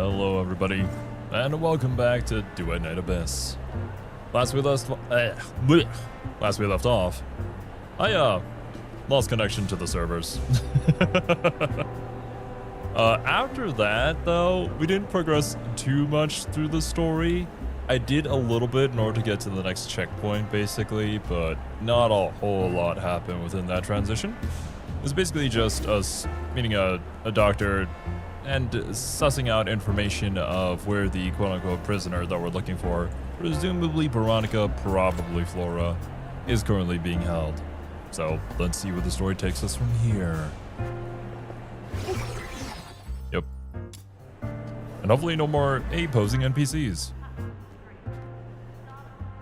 Hello everybody, and welcome back to Duet Night Abyss. Last we left off, I lost connection to the servers. After that though, we didn't progress too much through the story. I did a little bit in order to get to the next checkpoint basically, but not a whole lot happened within that transition. It was basically just us meeting a doctor and sussing out information of where the quote-unquote prisoner that we're looking for, presumably Veronica, probably Flora, is currently being held. So let's see where the story takes us from here. Yep. And hopefully no more posing NPCs.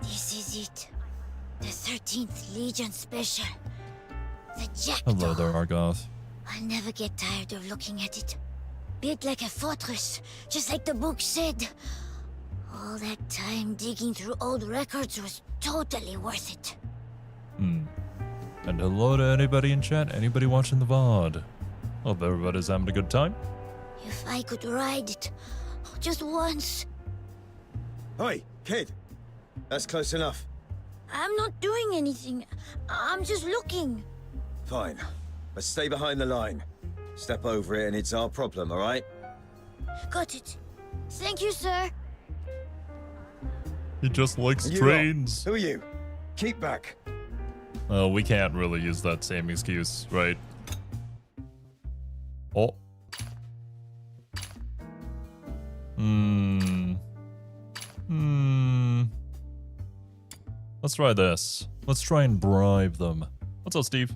This is it. The 13th Legion Special. The Jackdaw. Hello there, Argoth. I'll never get tired of looking at it. Built like a fortress, just like the book said. All that time digging through old records was totally worth it. And hello to anybody in chat, anybody watching the VOD. Hope everybody's having a good time. If I could ride it, just once. Oi, kid. That's close enough. I'm not doing anything. I'm just looking. Fine. But stay behind the line. Step over it and it's our problem, alright? Got it. Thank you, sir. He just likes And you trains. lot, who are you? Keep back. We can't really use that same excuse, right? Oh. Let's try this. Let's try and bribe them. What's up, Steve?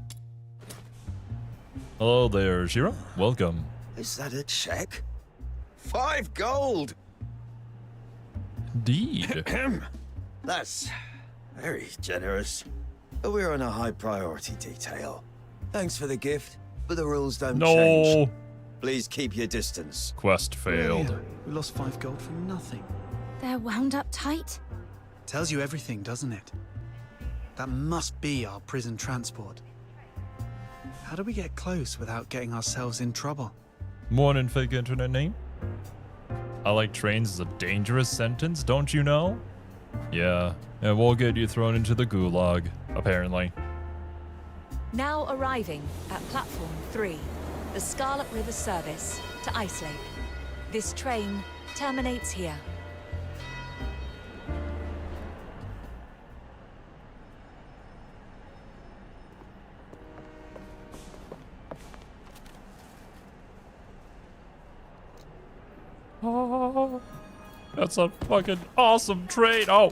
Hello there, Shira. Welcome. Is that a check? 5 gold! Indeed. That's very generous. But we're on a high priority detail. Thanks for the gift, but the rules don't change. No. Please keep your distance. Quest failed. Yeah, we lost 5 gold for nothing. They're wound up tight? Tells you everything, doesn't it? That must be our prison transport. How do we get close without getting ourselves in trouble? Morning, fake internet name. I like trains is a dangerous sentence, don't you know? Yeah, and we'll get you thrown into the gulag, apparently. Now arriving at Platform 3, the Scarlet River service to Ice Lake. This train terminates here. Oh, that's a fucking awesome train. Oh.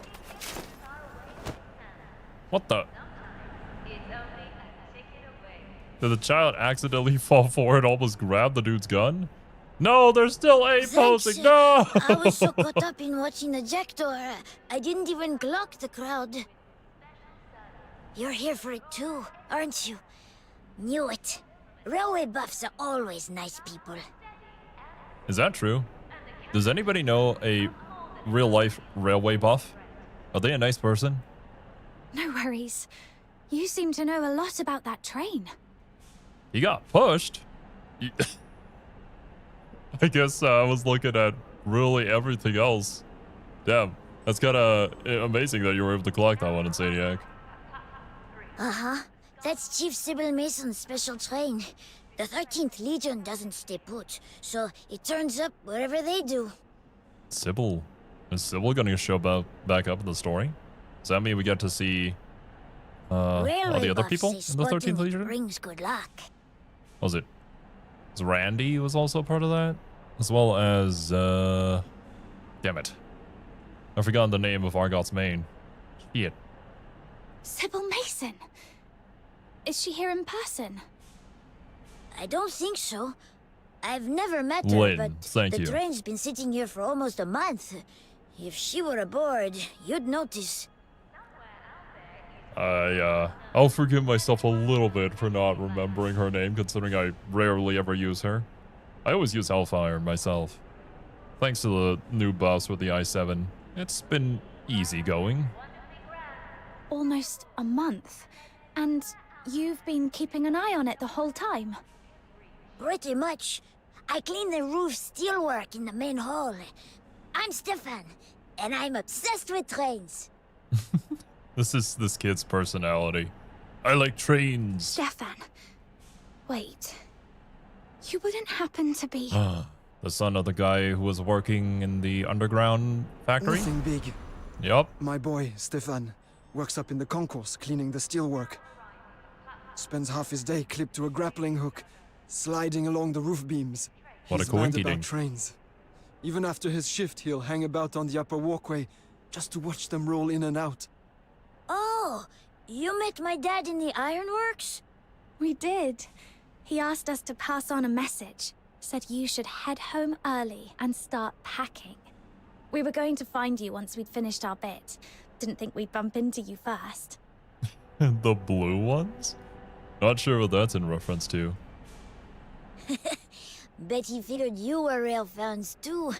What the? Did the child accidentally fall forward and almost grab the dude's gun? No, there's still posing. No! I was so caught up in watching the Jackdaw, I didn't even clock the crowd. You're here for it too, aren't you? Knew it. Railway buffs are always nice people. Is that true? Does anybody know a real-life railway buff? Are they a nice person? No worries. You seem to know a lot about that train. He got pushed. I guess I was looking at really everything else. Damn, that's kind of amazing that you were able to clock that one in Saniac. Uh-huh. That's Chief Sybil Mason's special train. The 13th Legion doesn't stay put, so it turns up wherever they do. Sybil. Is Sybil going to show back up in the story? Does that mean we get to see all the other people in the 13th Legion? Brings good luck. Was it? Was Randy was also part of that? As well as, damn it. I've forgotten the name of Argoth's main. Shit. Sybil Mason. Is she here in person? I don't think so. I've never met her, Lynn, but thank the you. train's been sitting here for almost a month. If she were aboard, you'd notice. I'll forgive myself a little bit for not remembering her name, considering I rarely ever use her. I always use Hellfire myself. Thanks to the new buffs with the i7, it's been easy going. Almost a month. And you've been keeping an eye on it the whole time? Pretty much. I clean the roof steelwork in the main hall. I'm Stefan, and I'm obsessed with trains. This is this kid's personality. I like trains. Stefan. Wait. You wouldn't happen to be... The son of the guy who was working in the underground factory? Nothing big. Yup. My boy, Stefan, works up in the concourse cleaning the steelwork. Spends half his day clipped to a grappling hook, sliding along the roof beams. What a He's mad coinky about dink. trains. Even after his shift, he'll hang about on the upper walkway just to watch them roll in and out. Oh, you met my dad in the ironworks? We did. He asked us to pass on a message. Said you should head home early and start packing. We were going to find you once we'd finished our bit. Didn't think we'd bump into you first. The blue ones? Not sure what that's in reference to. Bet he figured you were rail fans too.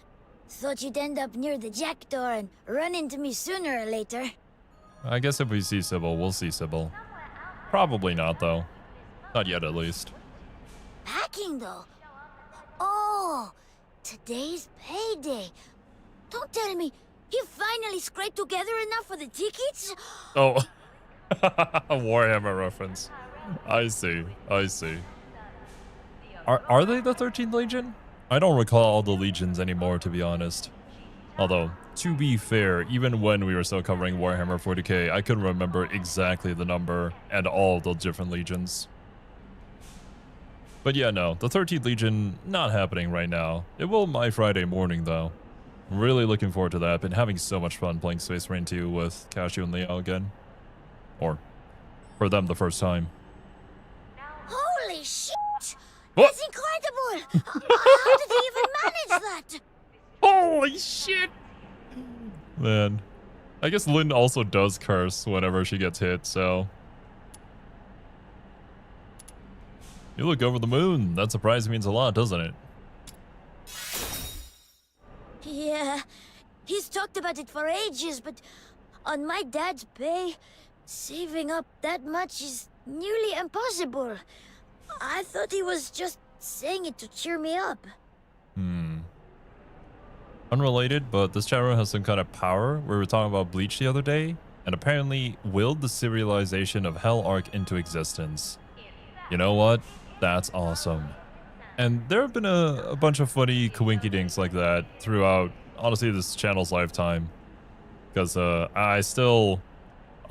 Thought you'd end up near the jack door and run into me sooner or later. I guess if we see Sybil, we'll see Sybil. Probably not, though. Not yet, at least. Packing though? Oh, today's payday. Don't tell me you finally scraped together enough for the tickets? Oh. Warhammer reference. I see. I see. Are they the 13th Legion? I don't recall all the legions anymore, to be honest. Although, to be fair, even when we were still covering Warhammer 40k, I couldn't remember exactly the number and all of the different legions. But yeah, no, the 13th Legion, not happening right now. It will my Friday morning, though. Really looking forward to that. Been having so much fun playing Space Marine 2 with Cashew and Leo again. Or, for them, the first time. Holy shit! What? That's incredible! How did he even manage that? Holy shit! Man. I guess Lynn also does curse whenever she gets hit, so... You look over the moon. That surprise means a lot, doesn't it? Yeah, he's talked about it for ages, but on my dad's pay, saving up that much is nearly impossible. I thought he was just saying it to cheer me up. Unrelated, but this channel has some kind of power. We were talking about Bleach the other day, and apparently willed the serialization of Hell Arc into existence. You know what? That's awesome. And there have been a bunch of funny coinkydinks like that throughout, honestly, this channel's lifetime. Because a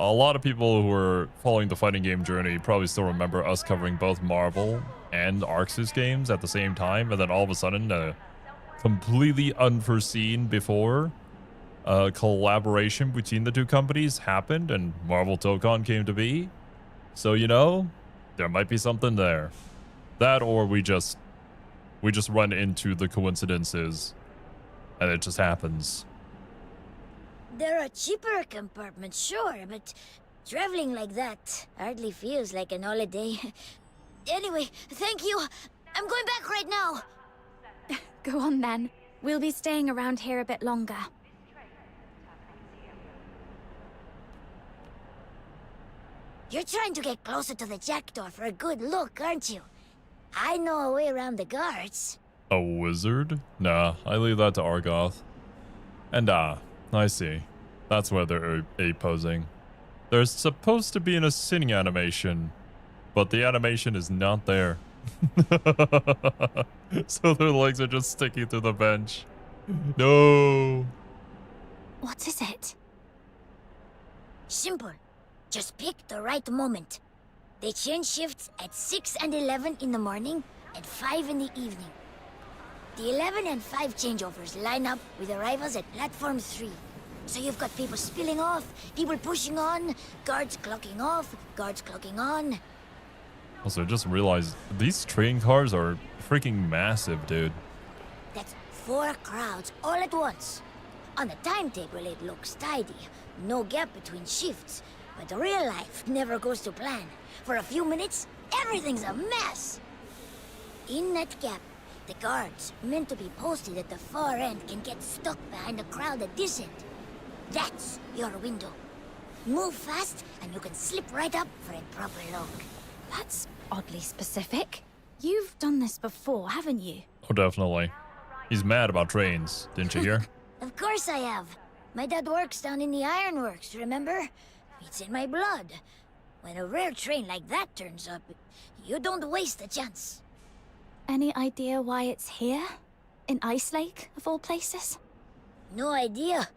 lot of people who are following the fighting game journey probably still remember us covering both Marvel and Arxus games at the same time, and then all of a sudden, completely unforeseen before, collaboration between the two companies happened, and Marvel Tokon came to be. So, you know, there might be something there. That, or we just run into the coincidences, and it just happens. There are cheaper compartments, sure, but traveling like that hardly feels like an holiday. Anyway, thank you. I'm going back right now. Go on then. We'll be staying around here a bit longer. You're trying to get closer to the jackdaw for a good look, aren't you? I know a way around the guards. A wizard? Nah, I leave that to Argoth. And I see. That's where they're A-posing. There's supposed to be a sitting animation, but the animation is not there. So their legs are just sticking through the bench. No. What is it? Simple. Just pick the right moment. They change shifts at 6 and 11 in the morning and 5 in the evening. The 11 and 5 changeovers line up with arrivals at platform 3. So you've got people spilling off, people pushing on, guards clocking off, guards clocking on. Also, just realized these train cars are freaking massive, dude. That's 4 crowds all at once. On the timetable it looks tidy, no gap between shifts, but real life never goes to plan. For a few minutes, everything's a mess. In that gap, the guards, meant to be posted at the far end, can get stuck behind the crowd at this end. That's your window. Move fast, and you can slip right up for a proper look. That's oddly specific. You've done this before, haven't you? Oh, definitely. He's mad about trains, didn't you hear? Of course I have. My dad works down in the ironworks, remember? It's in my blood. When a rare train like that turns up, you don't waste a chance. Any idea why it's here? In Ice Lake, of all places? No idea,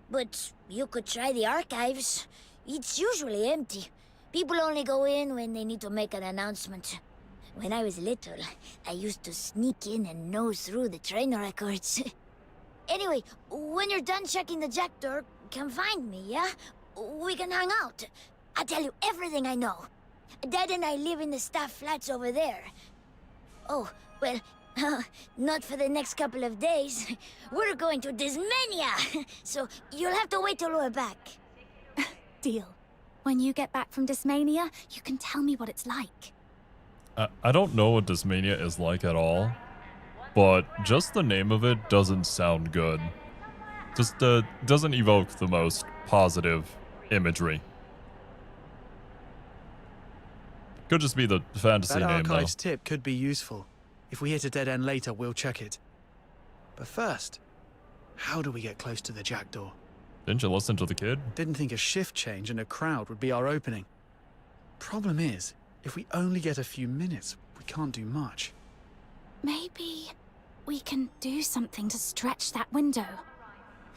but you could try the archives. It's usually empty. People only go in when they need to make an announcement. When I was little, I used to sneak in and nose through the train records. Anyway, when you're done checking the jack door, come find me, yeah? We can hang out. I'll tell you everything I know. Dad and I live in the staff flats over there. Oh, well, not for the next couple of days. We're going to Dismania, so you'll have to wait till we're back. Deal. When you get back from Dismania, you can tell me what it's like. I don't know what Dismania is like at all, but just the name of it doesn't sound good. Just doesn't evoke the most positive imagery. Could just be the fantasy That name, though. archives tip could be useful. If we hit a dead end later, we'll check it. But first, how do we get close to the jack door? Didn't you listen to the kid? Didn't think a shift change and a crowd would be our opening. Problem is, if we only get a few minutes, we can't do much. Maybe we can do something to stretch that window.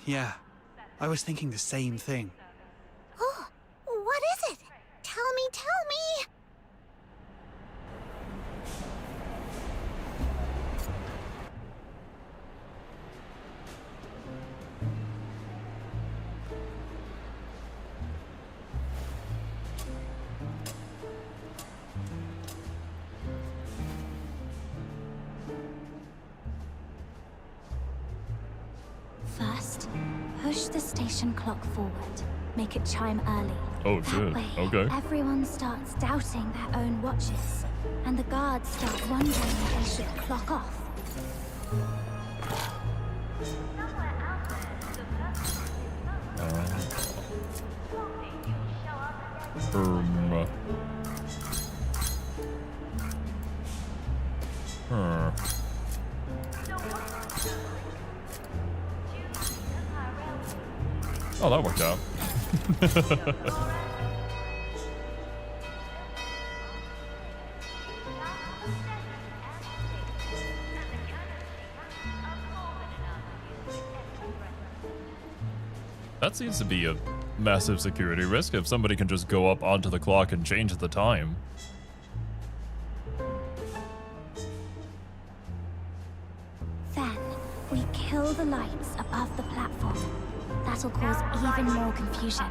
Yeah, I was thinking the same thing. Oh, what is it? Tell me, tell me! First, push the station clock forward. Make it chime early. Oh, That shit. way, Okay. everyone starts doubting their own watches, and the guards start wondering if they should clock off. Huh. Oh, that worked out. That seems to be a massive security risk if somebody can just go up onto the clock and change the time. Then, we kill the lights above the platform. That'll cause even more confusion.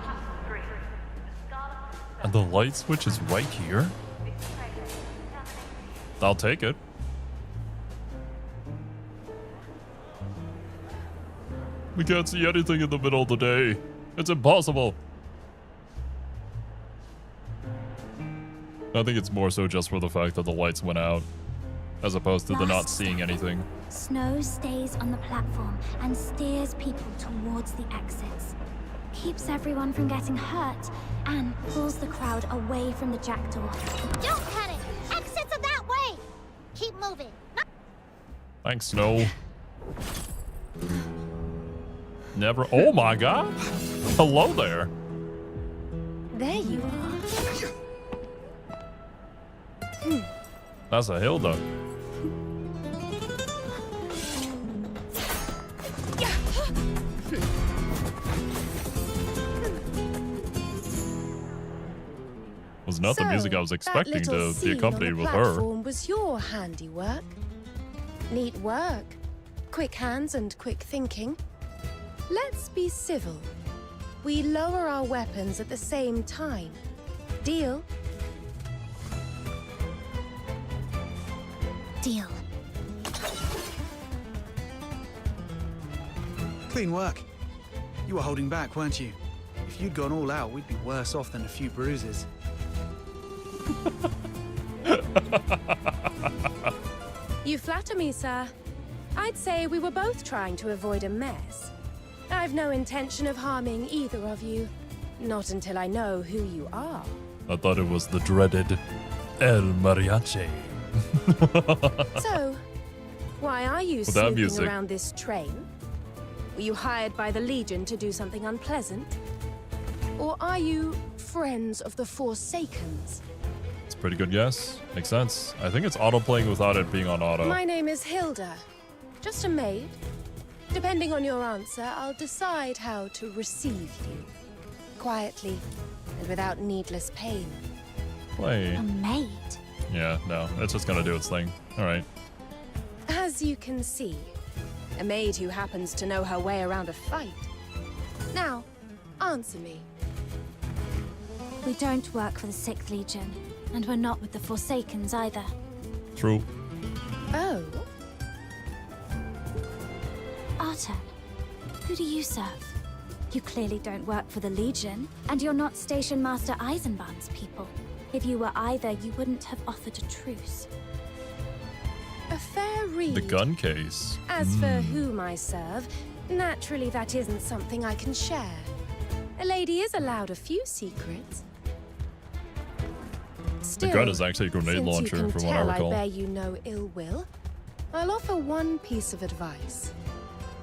And the light switch is right here? I'll take it. We can't see anything in the middle of the day. It's impossible. I think it's more so just for the fact that the lights went out, as opposed to the not seeing anything. Snow stays on the platform and steers people towards the exits. Keeps everyone from getting hurt and pulls the crowd away from the jack door. Don't panic! Exits are that way! Keep moving. Thanks, Snow. Never. Oh my god! Hello there. There you are. That's a Hilda. Was not the music I was expecting to be accompanied with her. Was your handiwork. Neat work. Quick hands and quick thinking. Let's be civil. We lower our weapons at the same time. Deal? Deal. Clean work. You were holding back, weren't you? If you'd gone all out, we'd be worse off than a few bruises. You flatter me, sir. I'd say we were both trying to avoid a mess. I've no intention of harming either of you. Not until I know who you are. I thought it was the dreaded El Mariachi. So, Why are you With that snooping music. around this train? Were you hired by the Legion to do something unpleasant? Or are you friends of the Forsakens? It's a pretty good guess. Makes sense. I think it's auto-playing without it being on auto. My name is Hilda. Just a maid. Depending on your answer, I'll decide how to receive you. Quietly and without needless pain. Play. A maid? Yeah, no. It's just gonna do its thing. Alright. As you can see, a maid who happens to know her way around a fight. Now, answer me. We don't work for the Sixth Legion, and we're not with the Forsakens either. True. Oh, Arten, who do you serve? You clearly don't work for the Legion, and you're not Station Master Eisenbahn's people. If you were either, you wouldn't have offered a truce. a fair read. The gun case. As for whom I serve, naturally that isn't something I can share. A lady is allowed a few secrets. Still, gun is actually a grenade since launcher, you can from what I tell recall. I bear you no ill will, I'll offer one piece of advice.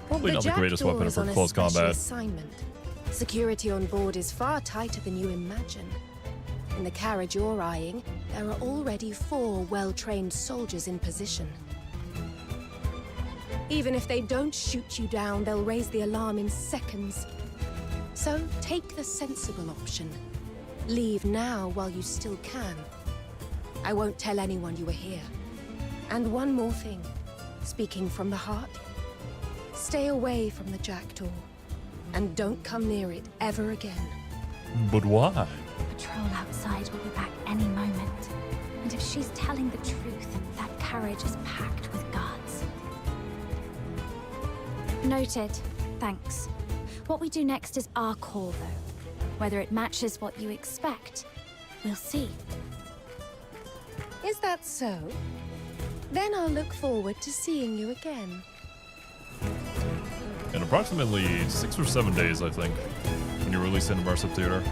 Probably not the greatest weapon Jackdaw for is on close a special combat. assignment. Security on board is far tighter than you imagine. In the carriage you're eyeing, there are already 4 well-trained soldiers in position. Even if they don't shoot you down, they'll raise the alarm in seconds. So take the sensible option. Leave now while you still can. I won't tell anyone you were here. And one more thing, speaking from the heart, stay away from the Jackdaw. And don't come near it ever again. But why? Patrol outside will be back any moment. And if she's telling the truth, that carriage is packed with guards. Noted. Thanks. What we do next is our call, though. Whether it matches what you expect, we'll see. Is that so? Then I'll look forward to seeing you again. In approximately 6 or 7 days, I think, when you release in Immersive Theater.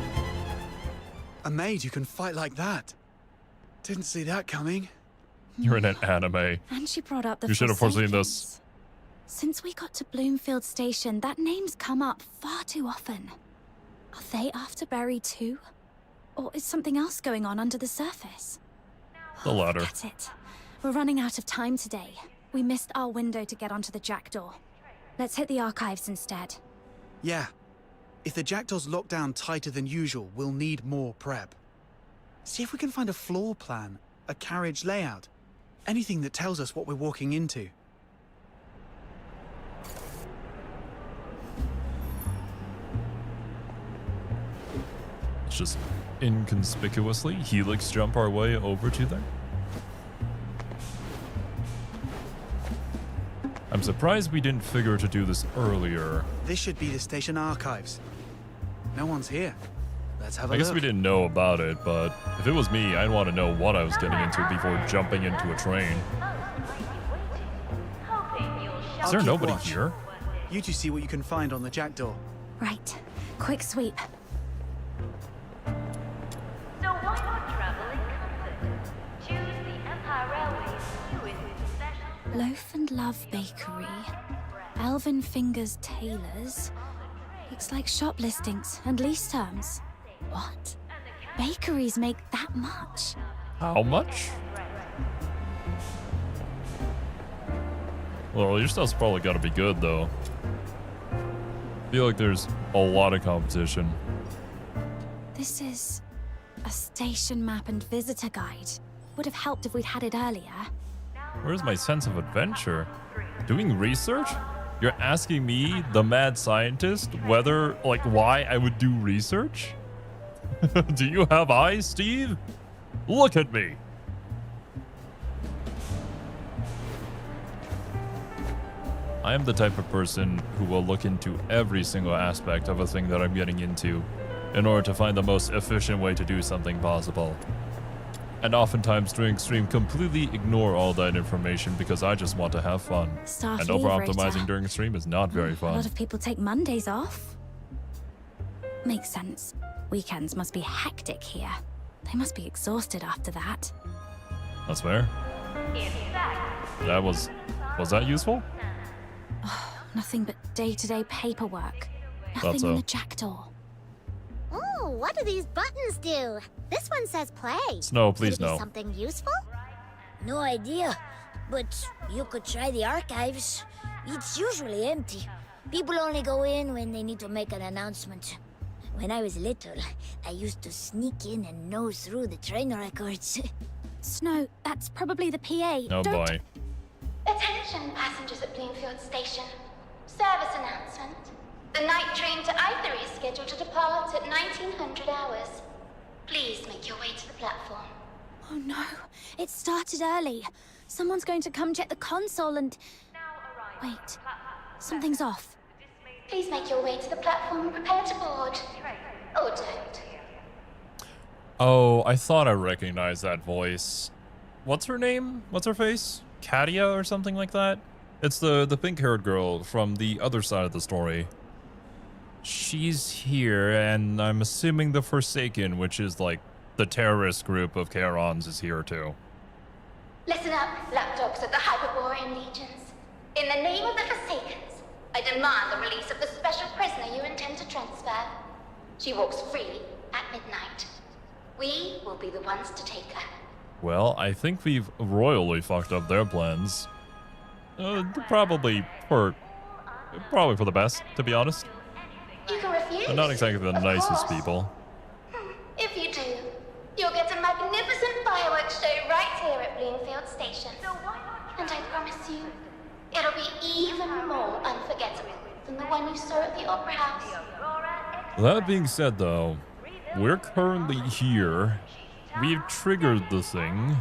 A maid who can fight like that. Didn't see that coming. You're in an anime. And she brought up the You should have foreseen Forsakens. this. Since we got to Bloomfield Station, that name's come up far too often. Are they after Barry too? Or is something else going on under the surface? The latter. That's it. We're running out of time today. We missed our window to get onto the Jackdaw. Let's hit the archives instead. Yeah. If the Jackdaw's locked down tighter than usual, we'll need more prep. See if we can find a floor plan, a carriage layout, anything that tells us what we're walking into. Let's just inconspicuously helix jump our way over to there. I'm surprised we didn't figure to do this earlier. This should be the station archives. No one's here. Let's have a I look. guess we didn't know about it, but if it was me, I'd want to know what I was getting into before jumping into a train. Is there keep nobody watch. here? You two see what you can find on the Jackdaw. Right. Quick sweep. So why not travel in comfort? Choose the Empire Railway's newest special. Loaf and Love Bakery. Elvin Fingers Tailors. Looks like shop listings and lease terms. What? Bakeries make that much? How much? Well, your stuff's probably got to be good, though. I feel like there's a lot of competition. This is a station map and visitor guide. Would have helped if we'd had it earlier. Where's my sense of adventure? Doing research? You're asking me, the mad scientist, whether, like, why I would do research? Do you have eyes, Steve? Look at me. I am the type of person who will look into every single aspect of a thing that I'm getting into in order to find the most efficient way to do something possible. And oftentimes during stream completely ignore all that information because I just want to have fun. Staff And leave over-optimizing rota. during stream is not very A fun. lot of people take Mondays off. Makes sense. Weekends must be hectic here. They must be exhausted after that. That's fair. In fact, That was Was that useful? Nothing but day-to-day paperwork. Thought Nothing so. on the jackdaw. Oh, what do these buttons do? This one says play. Snow, please Could it be no. something useful? No idea, but you could try the archives. It's usually empty. People only go in when they need to make an announcement. When I was little, I used to sneak in and nose through the train records. Snow, that's probably the PA. Oh Don't... boy. Attention passengers at Bloomfield Station. Service announcement. The night train to I3 is scheduled to depart at 1900 hours. Please make your way to the platform. Oh no, it started early. Someone's going to come check the console and... Wait, something's off. Please make your way to the platform and prepare to board. Or don't. Oh, I thought I recognized that voice. What's her name? What's her face? Katia or something like that? It's the pink-haired girl from the other side of the story. She's here, and I'm assuming the Forsaken, which is like the terrorist group of Chaerons, is here too. Listen up, lapdogs of the Hyperborean legions. In the name of the Forsakens, I demand the release of the special prisoner you intend to transfer. She walks free at midnight. We will be the ones to take her. Well, I think we've royally fucked up their plans. Probably for the best, to be honest. You can refuse. They're not exactly the of nicest course. people. If you do, you'll get a magnificent fireworks show right here at Bloomfield Station. And I promise you, it'll be even more unforgettable than the one you saw at the Opera House. That being said, though, we're currently here. We've triggered the thing.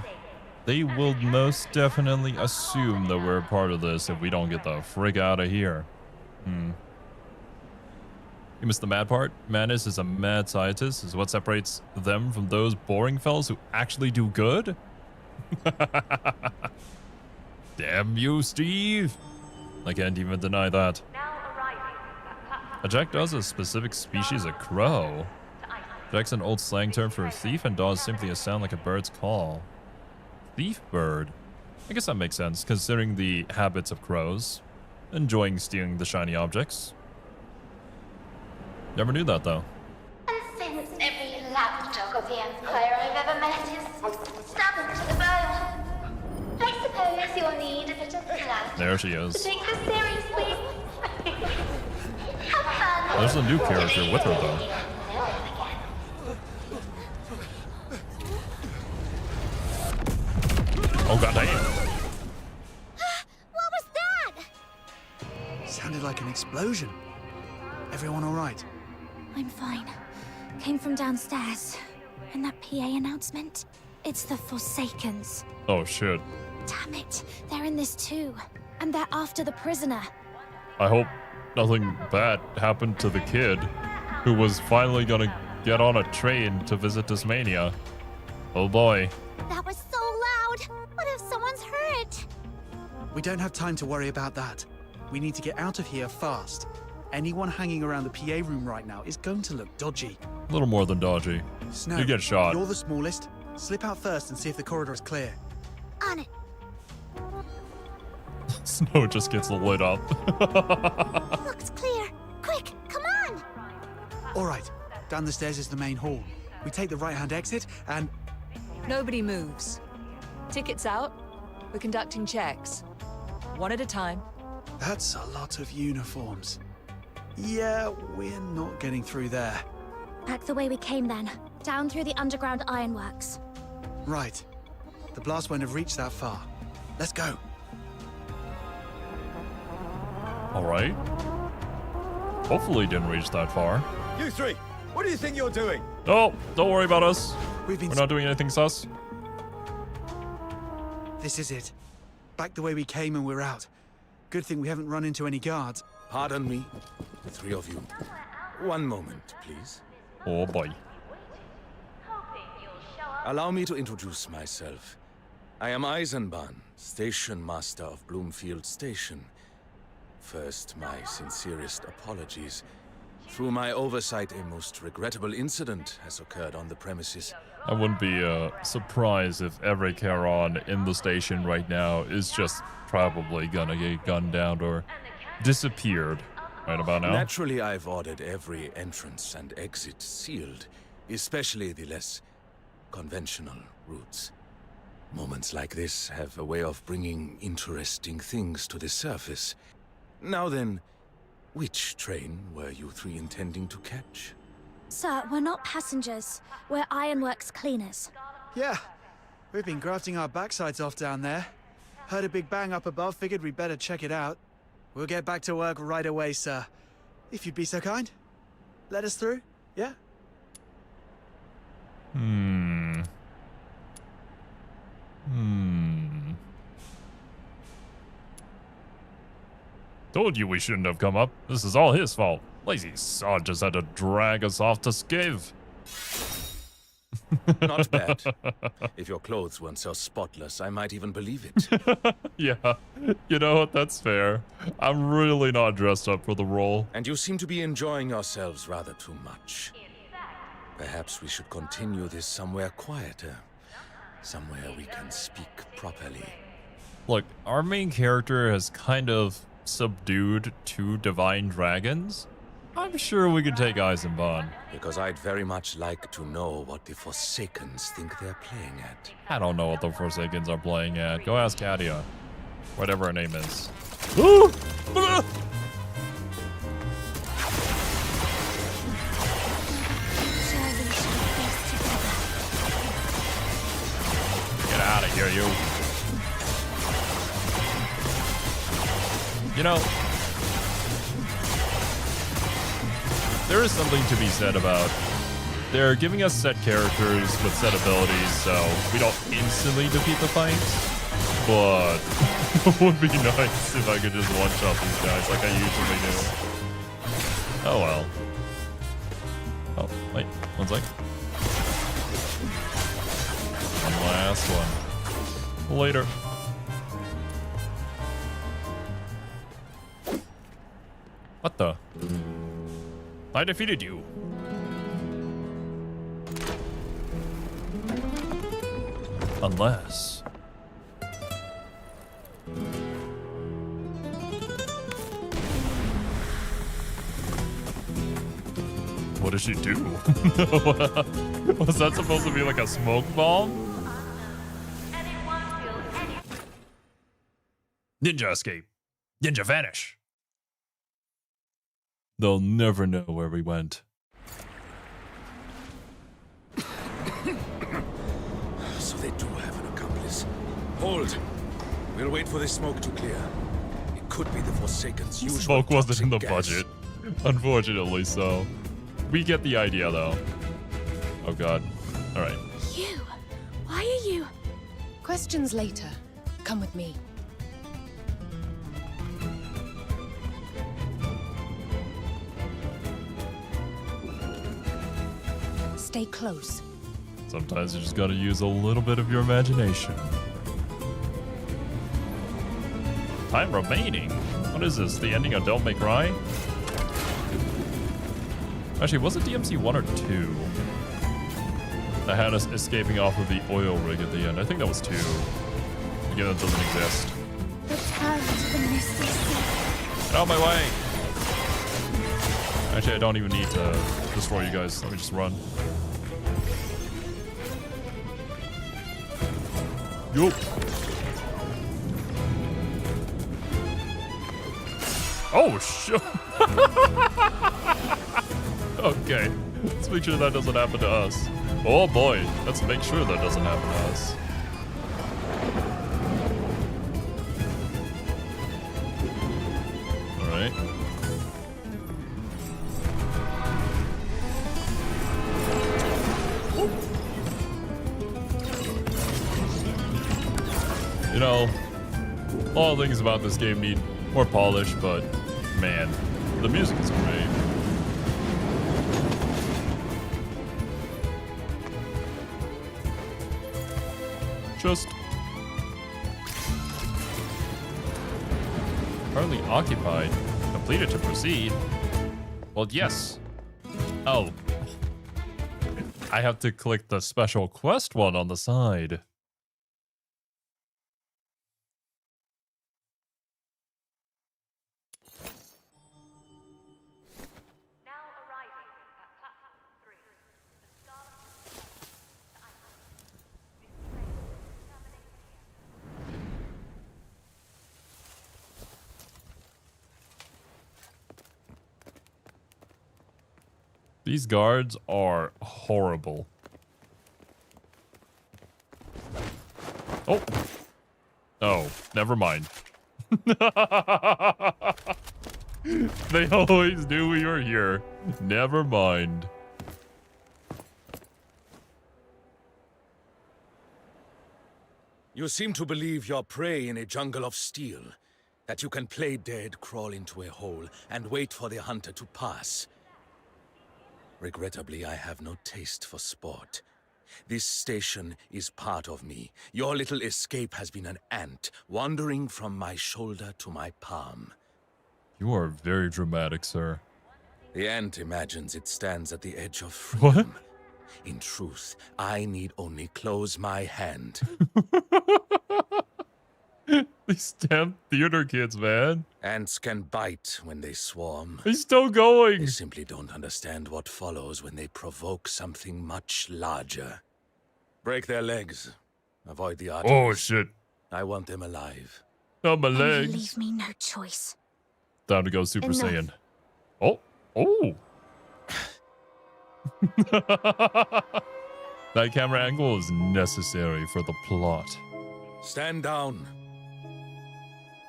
They will most definitely assume that we're a part of this if we don't get the frig out of here. You missed the mad part? Madness is a mad scientist, is what separates them from those boring fellas who actually do good? Damn you, Steve! I can't even deny that. A jackdaw is a specific species of crow. Jack's an old slang term for a thief, and daw is simply a sound like a bird's call. Thief bird? I guess that makes sense, considering the habits of crows. Enjoying stealing the shiny objects. Never knew that, though. And since every lapdog of the Empire I've ever met is stubborn to the bone, I suppose you'll need a bit of blood There she to is. take this seriously. Have fun. There's a new character with her, though. Oh, goddamn. What was that? Sounded like an explosion. Everyone all right? I'm fine. Came from downstairs. And that PA announcement? It's the Forsakens. Oh, shit. Damn it, they're in this too. And they're after the prisoner. I hope nothing bad happened to the kid who was finally gonna get on a train to visit Tasmania. Oh boy. That was so loud. What if someone's hurt? We don't have time to worry about that. We need to get out of here fast. Anyone hanging around the PA room right now is going to look dodgy. A little more than dodgy. Snow, You get shot. You're the smallest. Slip out first and see if the corridor is clear. On it. Snow just gets lit up. Looks clear. Quick, come on. All right, down the stairs is the main hall. We take the right-hand exit and... Nobody moves. Tickets out. We're conducting checks. One at a time. That's a lot of uniforms. Yeah, we're not getting through there. Back the way we came then. Down through the underground ironworks. Right. The blast won't have reached that far. Let's go. Alright. Hopefully it didn't reach that far. You three, what do you think you're doing? Oh, don't worry about us. We've been... We're not doing anything sus. This is it. Back the way we came and we're out. Good thing we haven't run into any guards. Pardon me, the three of you. One moment, please. Oh boy. Allow me to introduce myself. I am Eisenbahn, station master of Bloomfield Station. First, my sincerest apologies. Through my oversight, a most regrettable incident has occurred on the premises. I wouldn't be surprised if every Charon in the station right now is just probably gonna get gunned down or disappeared right about now. Naturally, I've ordered every entrance and exit sealed, especially the less conventional routes. Moments like this have a way of bringing interesting things to the surface. Now then, which train were you three intending to catch? Sir, we're not passengers. We're Ironworks cleaners. Yeah, we've been grafting our backsides off down there. Heard a big bang up above, figured we'd better check it out. We'll get back to work right away, sir. If you'd be so kind. Let us through, yeah? Told you we shouldn't have come up. This is all his fault. Lazy sod just had to drag us off to Skiv. Not bad. If your clothes weren't so spotless, I might even believe it. Yeah, you know what? That's fair. I'm really not dressed up for the role. And you seem to be enjoying yourselves rather too much. Perhaps we should continue this somewhere quieter. Somewhere we can speak properly. Look, our main character has kind of subdued 2 divine dragons. I'm sure we could take Eisenbahn. Because I'd very much like to know what the Forsakens think they're playing at. I don't know what the Forsakens are playing at. Go ask Katia. Whatever her name is. Ooh! Ah! Get out of here, you. You know, there is something to be said about they're giving us set characters with set abilities, so we don't instantly defeat the fights. But it would be nice if I could just one-shot these guys like I usually do. Oh well. Oh, wait, one sec. One last one. Later. What the? I defeated you. Unless... What did she do? Was that supposed to be like a smoke bomb? Ninja escape. Ninja vanish. They'll never know where we went. So they do have an accomplice. Hold. We'll wait for the smoke to clear. It could be the Forsaken's usual Smoke wasn't in the toxic gas. budget. Unfortunately so. We get the idea though. Oh god. Alright. You? Why are you? Questions later. Come with me. Stay close. Sometimes you just gotta use a little bit of your imagination. Time remaining? What is this? The ending of Don't Make Cry? Actually, was it DMC 1 or 2? That had us escaping off of the oil rig at the end. I think that was 2. Again, that doesn't exist. Return to the misty sea. Get out of my way! Actually, I don't even need to destroy you guys. Let me just run. Yo! Oh, shit! Okay, let's make sure that doesn't happen to us. Oh boy, let's make sure that doesn't happen to us. Alright. You know, all things about this game need more polish, but man, the music is great. Just currently occupied. Completed to proceed. Well, yes. Oh. I have to click the special quest one on the side. Now arriving at platform 3, the Scarlet to Iceland. This train terminates here. These guards are horrible. Oh. Oh, never mind. They always knew we were here. Never mind. You seem to believe you're prey in a jungle of steel. That you can play dead, crawl into a hole, and wait for the hunter to pass. Regrettably, I have no taste for sport. This station is part of me. Your little escape has been an ant, wandering from my shoulder to my palm. You are very dramatic, sir. The ant imagines it stands at the edge of freedom. What? In truth, I need only close my hand. These damn theater kids, man. Ants can bite when they swarm. He's still going. They simply don't understand what follows when they provoke something much larger. Break their legs. Avoid the arteries. Oh, shit. I want them alive. Oh, my You legs. leave me no choice. Time to go Super Enough. Saiyan. Oh. Oh. That camera angle is necessary for the plot. Stand down.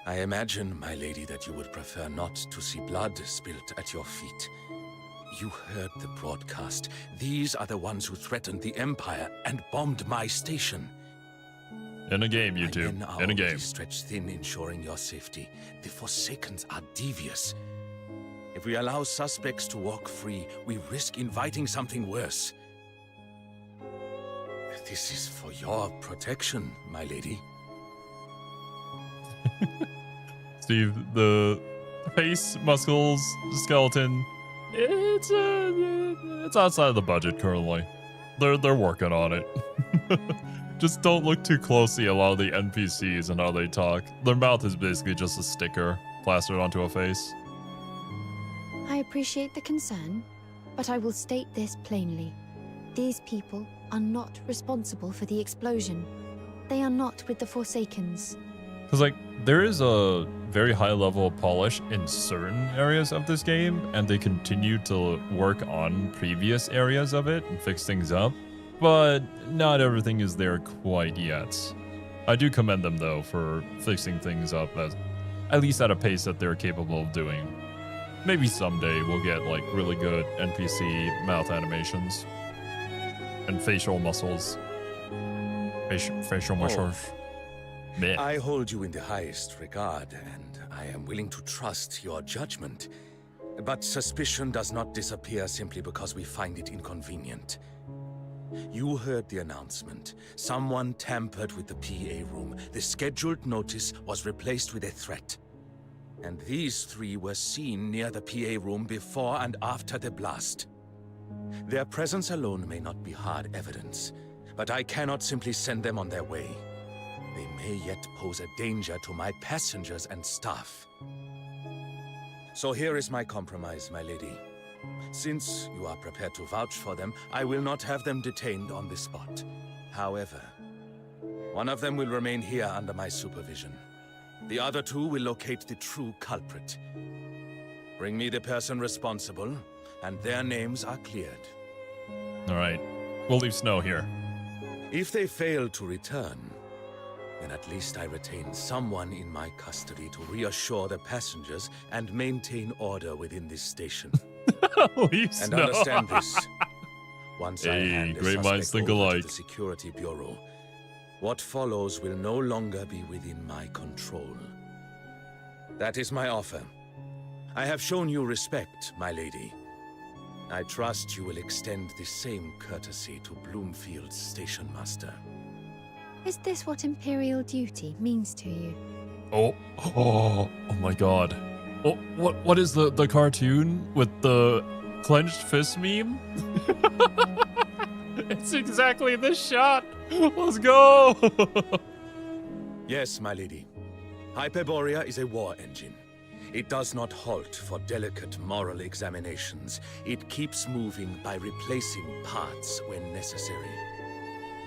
I imagine, my lady, that you would prefer not to see blood spilt at your feet. You heard the broadcast. These are the ones who threatened the Empire and bombed my station. In a game, you two. My men are In a already game. stretched thin, ensuring your safety. The Forsakens are devious. If we allow suspects to walk free, we risk inviting something worse. This is for your protection, my lady. Steve, the face, muscles, skeleton, it's outside of the budget currently. They're working on it. Just don't look too closely at a lot of the NPCs and how they talk. Their mouth is basically just a sticker plastered onto a face. I appreciate the concern, but I will state this plainly. These people are not responsible for the explosion. They are not with the Forsakens. Because, like, there is a very high level of polish in certain areas of this game, and they continue to work on previous areas of it and fix things up, but not everything is there quite yet. I do commend them, though, for fixing things up, at least at a pace that they're capable of doing. Maybe someday we'll get, like, really good NPC mouth animations and facial muscles. Facial muscles. Meh. I hold you in the highest regard, and I am willing to trust your judgment. But suspicion does not disappear simply because we find it inconvenient. You heard the announcement. Someone tampered with the PA room. The scheduled notice was replaced with a threat. And these three were seen near the PA room before and after the blast. Their presence alone may not be hard evidence, but I cannot simply send them on their way. They may yet pose a danger to my passengers and staff. So here is my compromise, my lady. Since you are prepared to vouch for them, I will not have them detained on the spot. However, one of them will remain here under my supervision. The other two will locate the true culprit. Bring me the person responsible, and their names are cleared. All right. We'll leave Snow here. If they fail to return, then at least I retain someone in my custody to reassure the passengers and maintain order within this station. Leave And Snow. understand this. Once I Hey, hand the great minds suspect think over to alike. the Security Bureau, what follows will no longer be within my control. That is my offer. I have shown you respect, my lady. I trust you will extend the same courtesy to Bloomfield's station master. Is this what Imperial duty means to you? Oh my god. Oh, what is the cartoon with the clenched fist meme? It's exactly this shot. Let's go. Yes, my lady. Hyperborea is a war engine. It does not halt for delicate moral examinations. It keeps moving by replacing parts when necessary.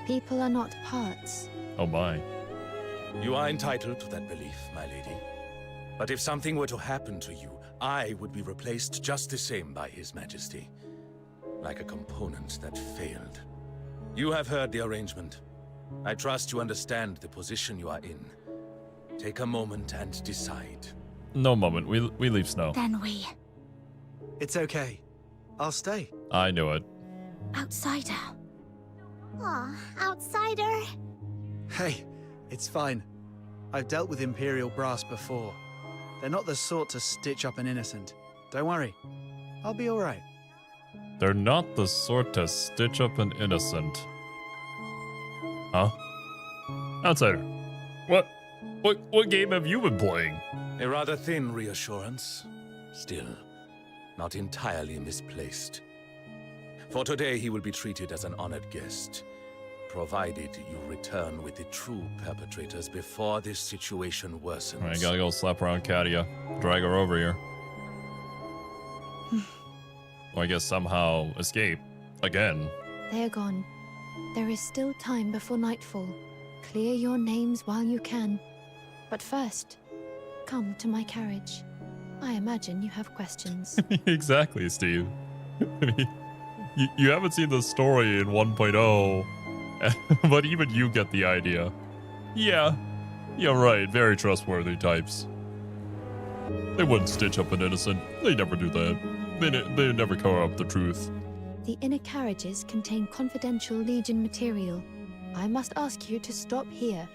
People are not parts. Oh my. You are entitled to that belief, my lady. But if something were to happen to you, I would be replaced just the same by His Majesty. Like a component that failed. You have heard the arrangement. I trust you understand the position you are in. Take a moment and decide. No moment. We leave Snow. Then we... It's okay. I'll stay. I knew it. Outsider. Aw, outsider. Hey, it's fine. I've dealt with Imperial brass before. They're not the sort to stitch up an innocent. Don't worry. I'll be alright. They're not the sort to stitch up an innocent. Huh? Outsider. What game have you been playing? A rather thin reassurance. Still, not entirely misplaced. For today, he will be treated as an honored guest, provided you return with the true perpetrators before this situation worsens. Alright, gotta go slap around Katia. Drag her over here. Or I guess somehow escape. Again. They are gone. There is still time before nightfall. Clear your names while you can. But first, come to my carriage. I imagine you have questions. Exactly, Steve. I mean, you haven't seen the story in 1.0, but even you get the idea. Yeah, right. Very trustworthy types. They wouldn't stitch up an innocent. They never do that. They never cover up the truth. The inner carriages contain confidential Legion material. I must ask you to stop here.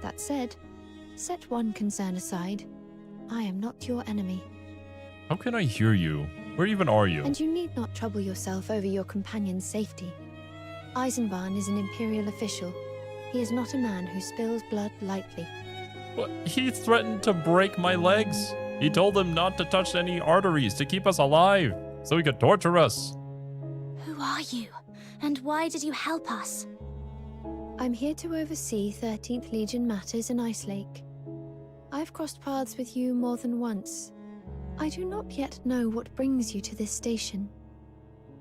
That said, set one concern aside. I am not your enemy. How can I hear you? Where even are you? And you need not trouble yourself over your companion's safety. Eisenbahn is an Imperial official. He is not a man who spills blood lightly. What? He threatened to break my legs. He told them not to touch any arteries to keep us alive, so he could torture us. Who are you? And why did you help us? I'm here to oversee 13th Legion matters in Ice Lake. I've crossed paths with you more than once. I do not yet know what brings you to this station,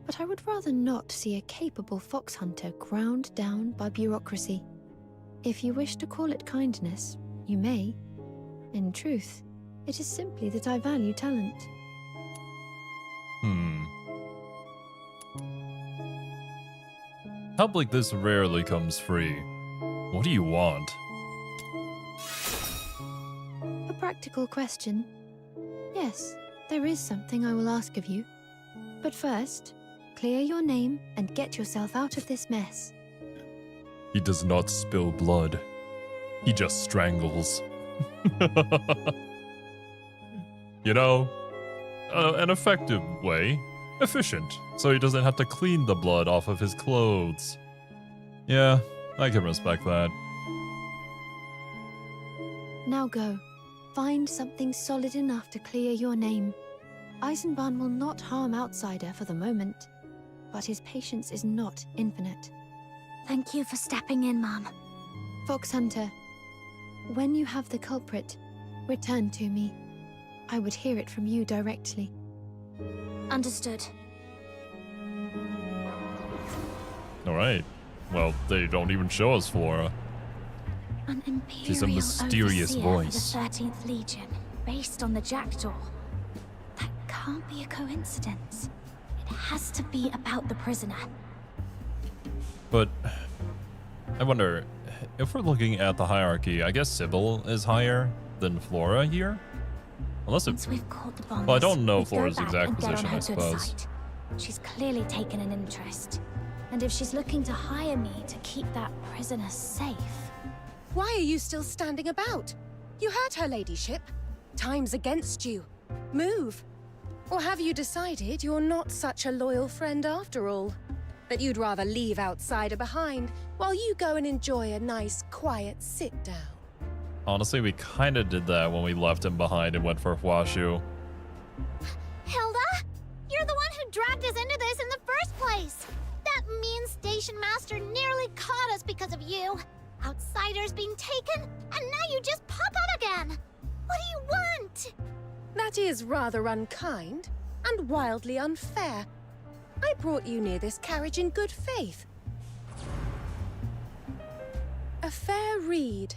but I would rather not see a capable fox hunter ground down by bureaucracy. If you wish to call it kindness, you may. In truth, it is simply that I value talent. Help like this rarely comes free. What do you want? A practical question. Yes, there is something I will ask of you. But first, clear your name and get yourself out of this mess. He does not spill blood. He just strangles. You know, an effective way. Efficient, so he doesn't have to clean the blood off of his clothes. Yeah, I can respect that. Now go. Find something solid enough to clear your name. Eisenbahn will not harm Outsider for the moment, but his patience is not infinite. Thank you for stepping in, Mom. Fox Hunter, when you have the culprit, return to me. I would hear it from you directly. Understood. Alright. Well, they don't even show us Flora. An Imperial She's a mysterious overseer voice. for the 13th Legion, based on the Jackdaw. That can't be a coincidence. It has to be about the prisoner. But I wonder, if we're looking at the hierarchy, I guess Sybil is higher than Flora here? Unless Once it... we've caught the bombers, Well, I don't know we go Flora's back exact and get on position, her I good suppose. side. She's clearly taken an interest. And if she's looking to hire me to keep that prisoner safe... Why are you still standing about? You heard her ladyship. Time's against you. Move. Or have you decided you're not such a loyal friend after all? That you'd rather leave Outsider behind while you go and enjoy a nice, quiet sit-down? Honestly, we kind of did that when we left him behind and went for Hwashu. Hilda? You're the one who dragged us into this in the first place? That mean station master nearly caught us because of you. Outsiders being taken, and now you just pop out again. What do you want? That is rather unkind and wildly unfair. I brought you near this carriage in good faith. A fair read.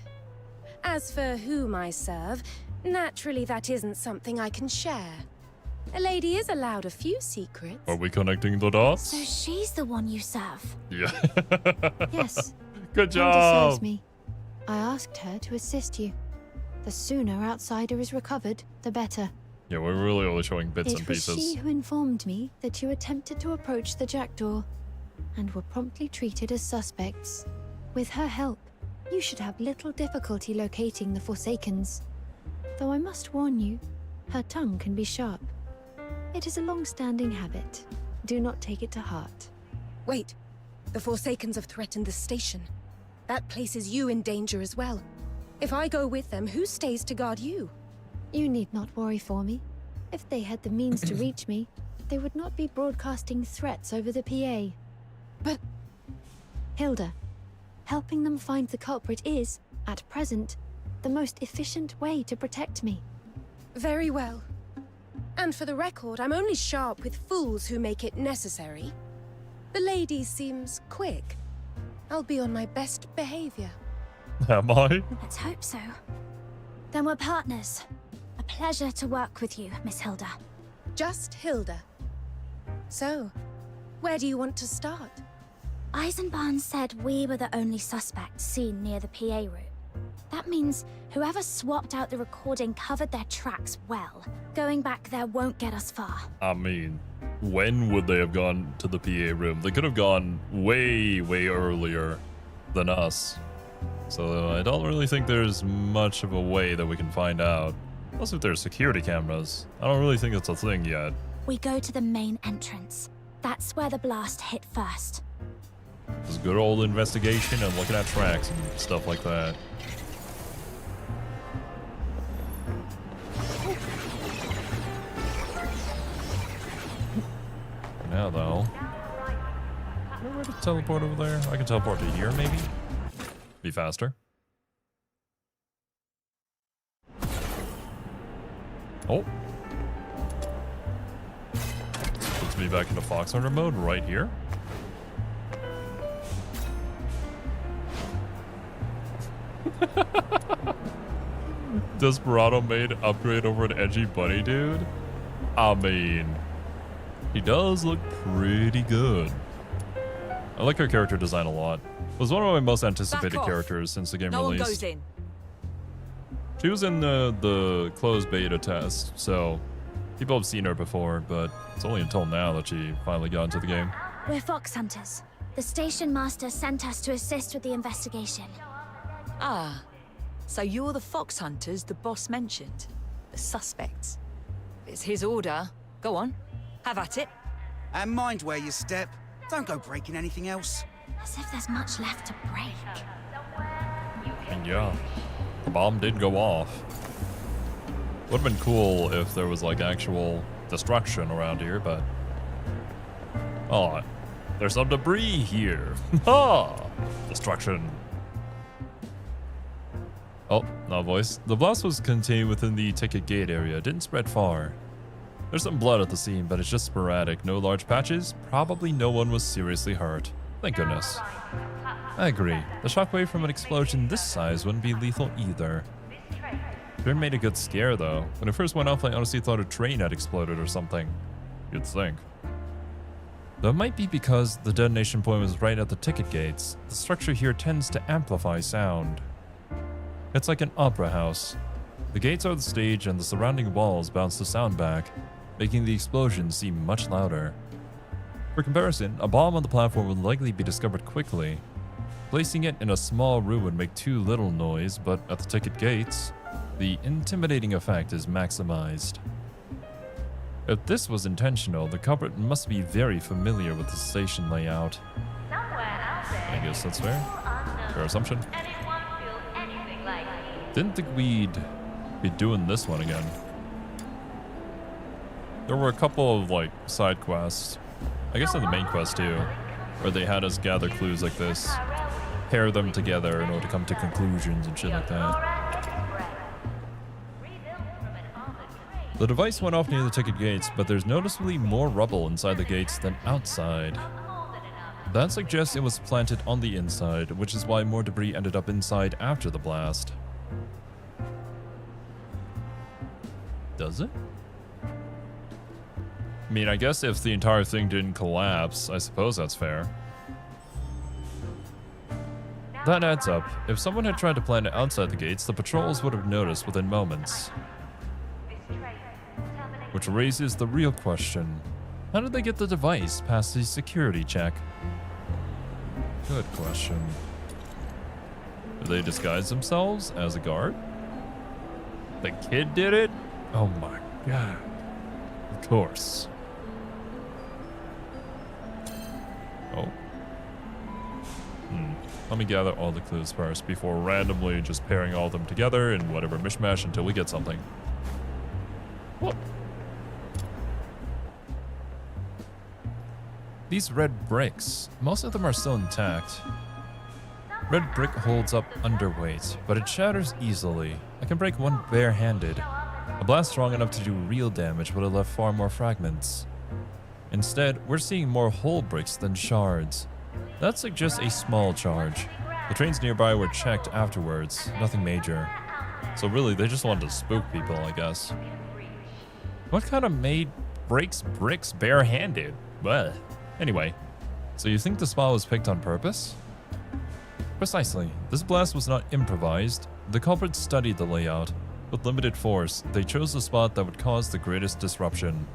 As for whom I serve, naturally that isn't something I can share. A lady is allowed a few secrets. Are we connecting the dots? So she's the one you serve. Yeah. Yes. Good Hilda serves job. me. I asked her to assist you. The sooner Outsider is recovered, the better. Yeah, we're really only showing bits It and was pieces. she who informed me that you attempted to approach the jackdaw and were promptly treated as suspects. With her help, you should have little difficulty locating the Forsakens. Though I must warn you, her tongue can be sharp. It is a long-standing habit. Do not take it to heart. Wait, the Forsakens have threatened the station. That places you in danger as well. If I go with them, who stays to guard you? You need not worry for me. If they had the means to reach me, they would not be broadcasting threats over the PA. But... Hilda, helping them find the culprit is, at present, the most efficient way to protect me. Very well. And for the record, I'm only sharp with fools who make it necessary. The lady seems quick. I'll be on my best behavior. Am I? Let's hope so. Then we're partners. A pleasure to work with you, Miss Hilda. Just Hilda. So, where do you want to start? Eisenbahn said we were the only suspect seen near the PA room. That means whoever swapped out the recording covered their tracks well. Going back there won't get us far. I mean, when would they have gone to the PA room? They could have gone way, way earlier than us. So I don't really think there's much of a way that we can find out. Plus if there's security cameras. I don't really think it's a thing yet. We go to the main entrance. That's where the blast hit first. Just good old investigation and looking at tracks and stuff like that. Now though, where to teleport over there? I can teleport to here maybe? Be faster. Oh. Puts me back into Fox Hunter mode right here. Desperado made upgrade over an edgy bunny dude. I mean, he does look pretty good. I like her character design a lot. It was one of my most anticipated characters since the game No one released. goes in. She was in the closed beta test, so people have seen her before, but it's only until now that she finally got into the game. We're fox hunters. The station master sent us to assist with the investigation. Ah, so you're the fox hunters the boss mentioned. The suspects. It's his order. Go on, have at it. And mind where you step. Don't go breaking anything else. As if there's much left to break. And yeah, the bomb did go off. Would have been cool if there was like actual destruction around here, but... Oh, there's some debris here. Ha! Destruction. Oh, no voice. The blast was contained within the ticket gate area. It didn't spread far. There's some blood at the scene, but it's just sporadic. No large patches. Probably no one was seriously hurt. Thank goodness. I agree. The shockwave from an explosion this size wouldn't be lethal either. Sure made a good scare though. When it first went off, I honestly thought a train had exploded or something. You'd think. Though it might be because the detonation point was right at the ticket gates. The structure here tends to amplify sound. It's like an opera house. The gates are the stage and the surrounding walls bounce the sound back, making the explosion seem much louder. For comparison, a bomb on the platform would likely be discovered quickly. Placing it in a small room would make too little noise, but at the ticket gates, the intimidating effect is maximized. If this was intentional, the culprit must be very familiar with the station layout. I guess that's fair. Fair assumption. Didn't think we'd be doing this one again. There were a couple of, like, side quests. I guess in the main quest, too. Where they had us gather clues like this. Pair them together in order to come to conclusions and shit like that. The device went off near the ticket gates, but there's noticeably more rubble inside the gates than outside. That suggests it was planted on the inside, which is why more debris ended up inside after the blast. Does it? I mean, I guess if the entire thing didn't collapse, I suppose that's fair. That adds up. If someone had tried to plant it outside the gates, the patrols would have noticed within moments. Which raises the real question. How did they get the device past the security check? Good question. Did they disguise themselves as a guard? The kid did it? Oh my god. Of course. Oh. Let me gather all the clues first before randomly just pairing all of them together in whatever mishmash until we get something. What? These red bricks, most of them are still intact. Red brick holds up under weight, but it shatters easily. I can break one bare-handed. A blast strong enough to do real damage would have left far more fragments. Instead, we're seeing more whole bricks than shards. That suggests a small charge. The trains nearby were checked afterwards, nothing major. So really, they just wanted to spook people, I guess. What kind of maid breaks bricks bare-handed? Well, anyway, so you think the spot was picked on purpose? Precisely. This blast was not improvised. The culprits studied the layout. With limited force, they chose the spot that would cause the greatest disruption.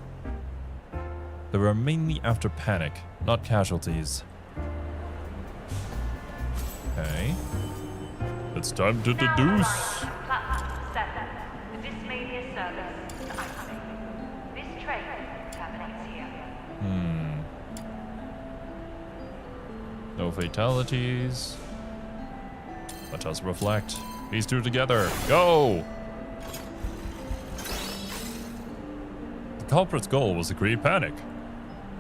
They were mainly after panic, not casualties. Okay. It's time to deduce. Platform 7. The Dismania service to Iceland. This train terminates here. No fatalities. Let us reflect. These two together. Go! The culprit's goal was to create panic.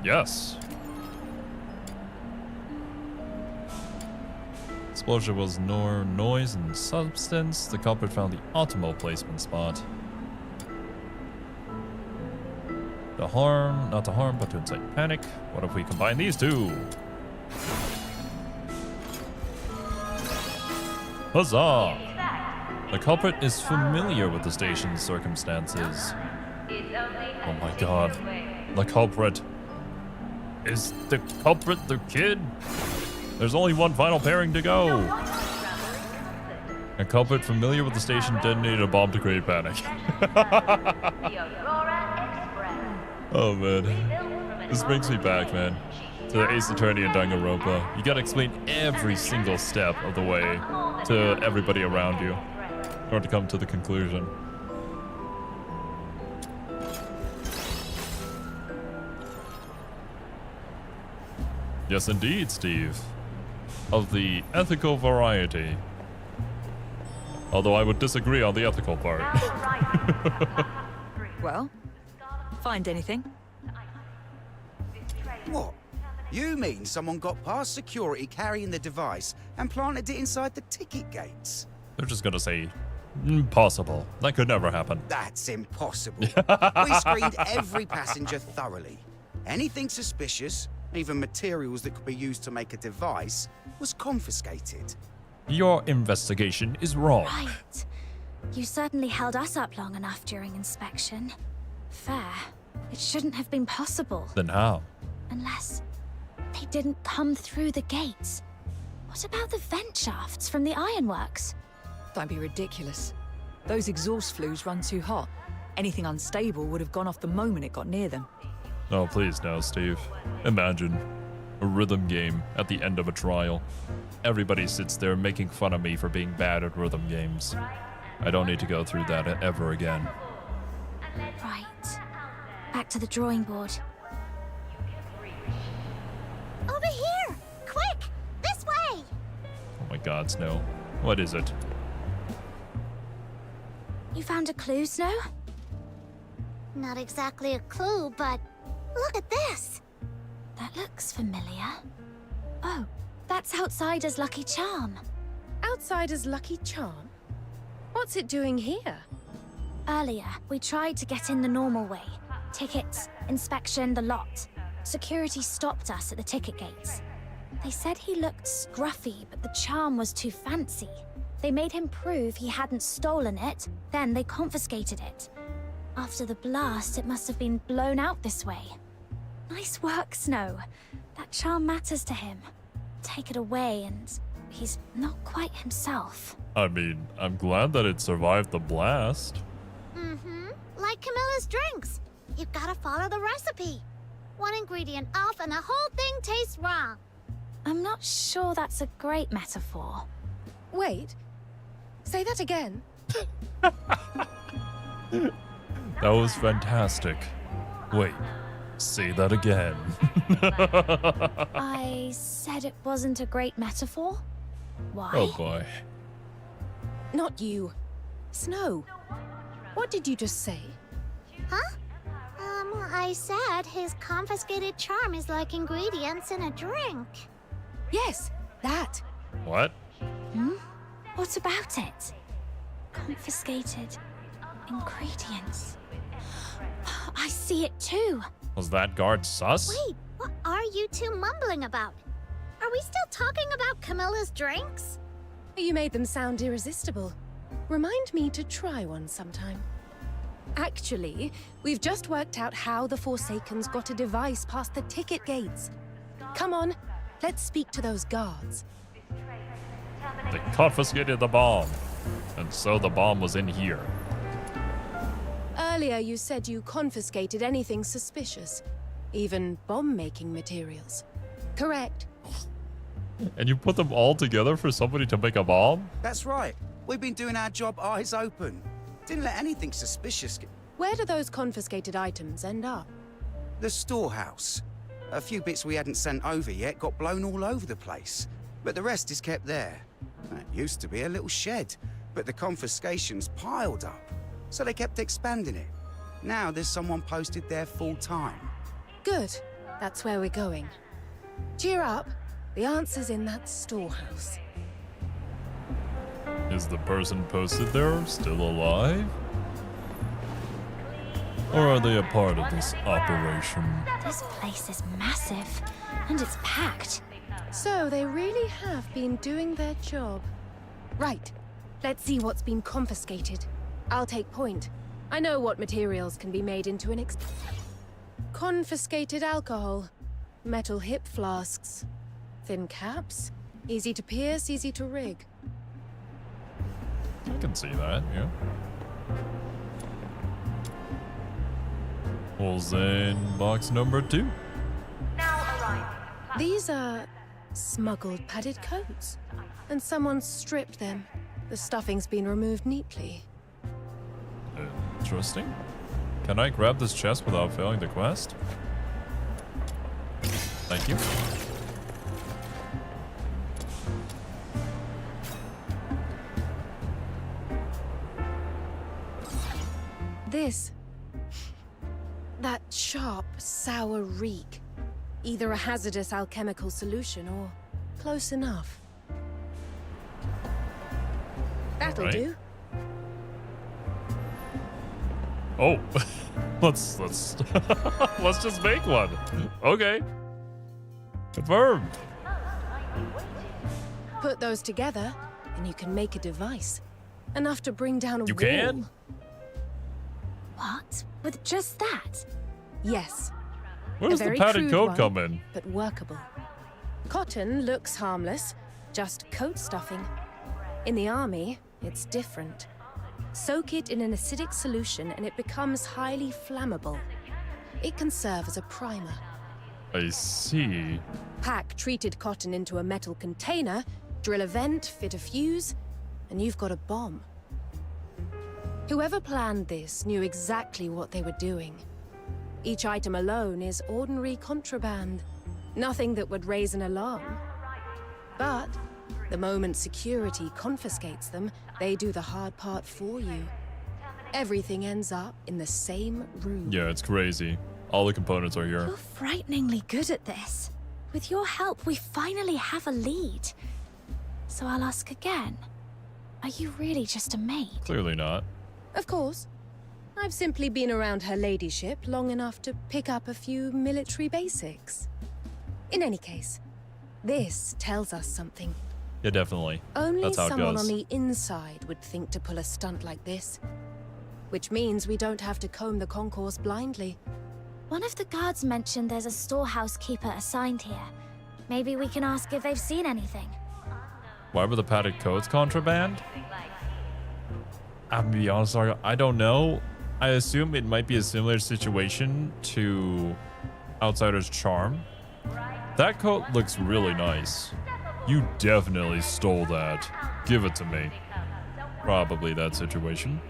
Yes. Explosion was nor noise and substance. The culprit found the optimal placement spot. The harm, not to harm, but to incite panic. What if we combine these two? Huzzah! The culprit is familiar with the station's circumstances. Oh my god. The culprit. Is the culprit the kid? There's only one final pairing to go. A culprit familiar with the station detonated a bomb to create panic. Oh man. This brings me back, man, to the Ace Attorney and Danganronpa. You gotta explain every single step of the way to everybody around you in order to come to the conclusion. Yes, indeed, Steve. Of the ethical variety. Although I would disagree on the ethical part. Well, find anything? What? You mean someone got past security carrying the device and planted it inside the ticket gates? They're just gonna say, impossible. That could never happen. That's impossible. We screened every passenger thoroughly. Anything suspicious, even materials that could be used to make a device, was confiscated. Your investigation is wrong. Right. You certainly held us up long enough during inspection. Fair. It shouldn't have been possible. Then how? Unless they didn't come through the gates. What about the vent shafts from the ironworks? Don't be ridiculous. Those exhaust flues run too hot. Anything unstable would have gone off the moment it got near them. Oh, please no, Steve. Imagine a rhythm game at the end of a trial. Everybody sits there making fun of me for being bad at rhythm games. I don't need to go through that ever again. Right. Back to the drawing board. Over here! Quick! This way! Oh my god, Snow. What is it? You found a clue, Snow? Not exactly a clue, but look at this. That looks familiar. Oh, that's Outsider's lucky charm. Outsider's lucky charm? What's it doing here? Earlier, we tried to get in the normal way. Tickets, inspection, the lot. Security stopped us at the ticket gates. They said he looked scruffy, but the charm was too fancy. They made him prove he hadn't stolen it, then they confiscated it. After the blast, it must have been blown out this way. Nice work, Snow. That charm matters to him. Take it away and he's not quite himself. I mean, I'm glad that it survived the blast. Mm-hmm. Like Camilla's drinks. You've gotta follow the recipe. One ingredient off and the whole thing tastes wrong. I'm not sure that's a great metaphor. Wait. Say that again. That was fantastic. Wait, say that again. I said it wasn't a great metaphor? Why? Oh boy. Not you. Snow. What did you just say? Huh? I said his confiscated charm is like ingredients in a drink. Yes, that. What? Hmm? What about it? Confiscated ingredients. I see it too. Was that guard sus? Wait, what are you two mumbling about? Are we still talking about Camilla's drinks? You made them sound irresistible. Remind me to try one sometime. Actually, we've just worked out how the Forsakens got a device past the ticket gates. Come on, let's speak to those guards. They confiscated the bomb. And so the bomb was in here. Earlier you said you confiscated anything suspicious, even bomb-making materials. Correct. And you put them all together for somebody to make a bomb? That's right. We've been doing our job eyes open. Didn't let anything suspicious get... Where do those confiscated items end up? The storehouse. A few bits we hadn't sent over yet got blown all over the place. But the rest is kept there. It used to be a little shed, but the confiscations piled up. So they kept expanding it. Now there's someone posted there full time. Good. That's where we're going. Cheer up. The answer's in that storehouse. Is the person posted there still alive? Or are they a part of this operation? This place is massive, and it's packed. So they really have been doing their job. Right. Let's see what's been confiscated. I'll take point. I know what materials can be made into an confiscated alcohol. Metal hip flasks. Thin caps. Easy to pierce, easy to rig. I can see that, yeah. Holes in box number 2. These are smuggled padded coats. And someone stripped them. The stuffing's been removed neatly. Interesting. Can I grab this chest without failing the quest? Thank you. That sharp, sour reek. Either a hazardous alchemical solution or close enough. That'll do. Oh, let's let's just make one. Okay. Confirmed. Put those together, and you can make a device. Enough to bring down a wall. You can? What? With just that? Yes. Where does the padded coat come in? But workable. Cotton looks harmless, just coat stuffing. In the army, it's different. Soak it in an acidic solution and it becomes highly flammable. It can serve as a primer. I see. Pack treated cotton into a metal container, drill a vent, fit a fuse, and you've got a bomb. Whoever planned this knew exactly what they were doing. Each item alone is ordinary contraband. Nothing that would raise an alarm. But the moment security confiscates them, they do the hard part for you. everything ends up in the same room. Yeah, it's crazy. All the components are here. You're frighteningly good at this. With your help, we finally have a lead. So I'll ask again. Are you really just a maid? Clearly not. Of course. I've simply been around her ladyship long enough to pick up a few military basics. In any case, this tells us something. Yeah, definitely. Only That's how it someone goes. on the inside would think to pull a stunt like this. Which means we don't have to comb the concourse blindly. One of the guards mentioned there's a storehouse keeper assigned here. Maybe we can ask if they've seen anything. Why were the padded coats contraband? I'm gonna be honest, I don't know. I assume it might be a similar situation to Outsider's Charm. That coat looks really nice. You definitely stole that. Give it to me. Probably that situation.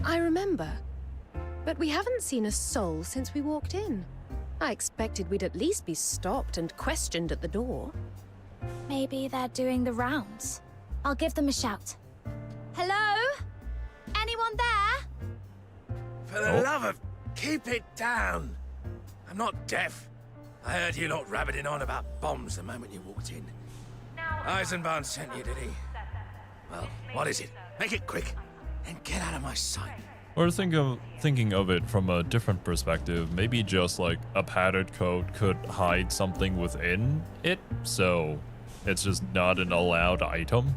I remember. But we haven't seen a soul since we walked in. I expected we'd at least be stopped and questioned at the door. Maybe they're doing the rounds. I'll give them a shout. Hello? Anyone there? For the love of... keep it down. I'm not deaf. I heard you lot rabbiting on about bombs the moment you walked in. Eisenbahn sent you, did he? Well, what is it? Make it quick and get out of my sight. Or thinking of it from a different perspective, maybe just like a padded coat could hide something within it, so it's just not an allowed item.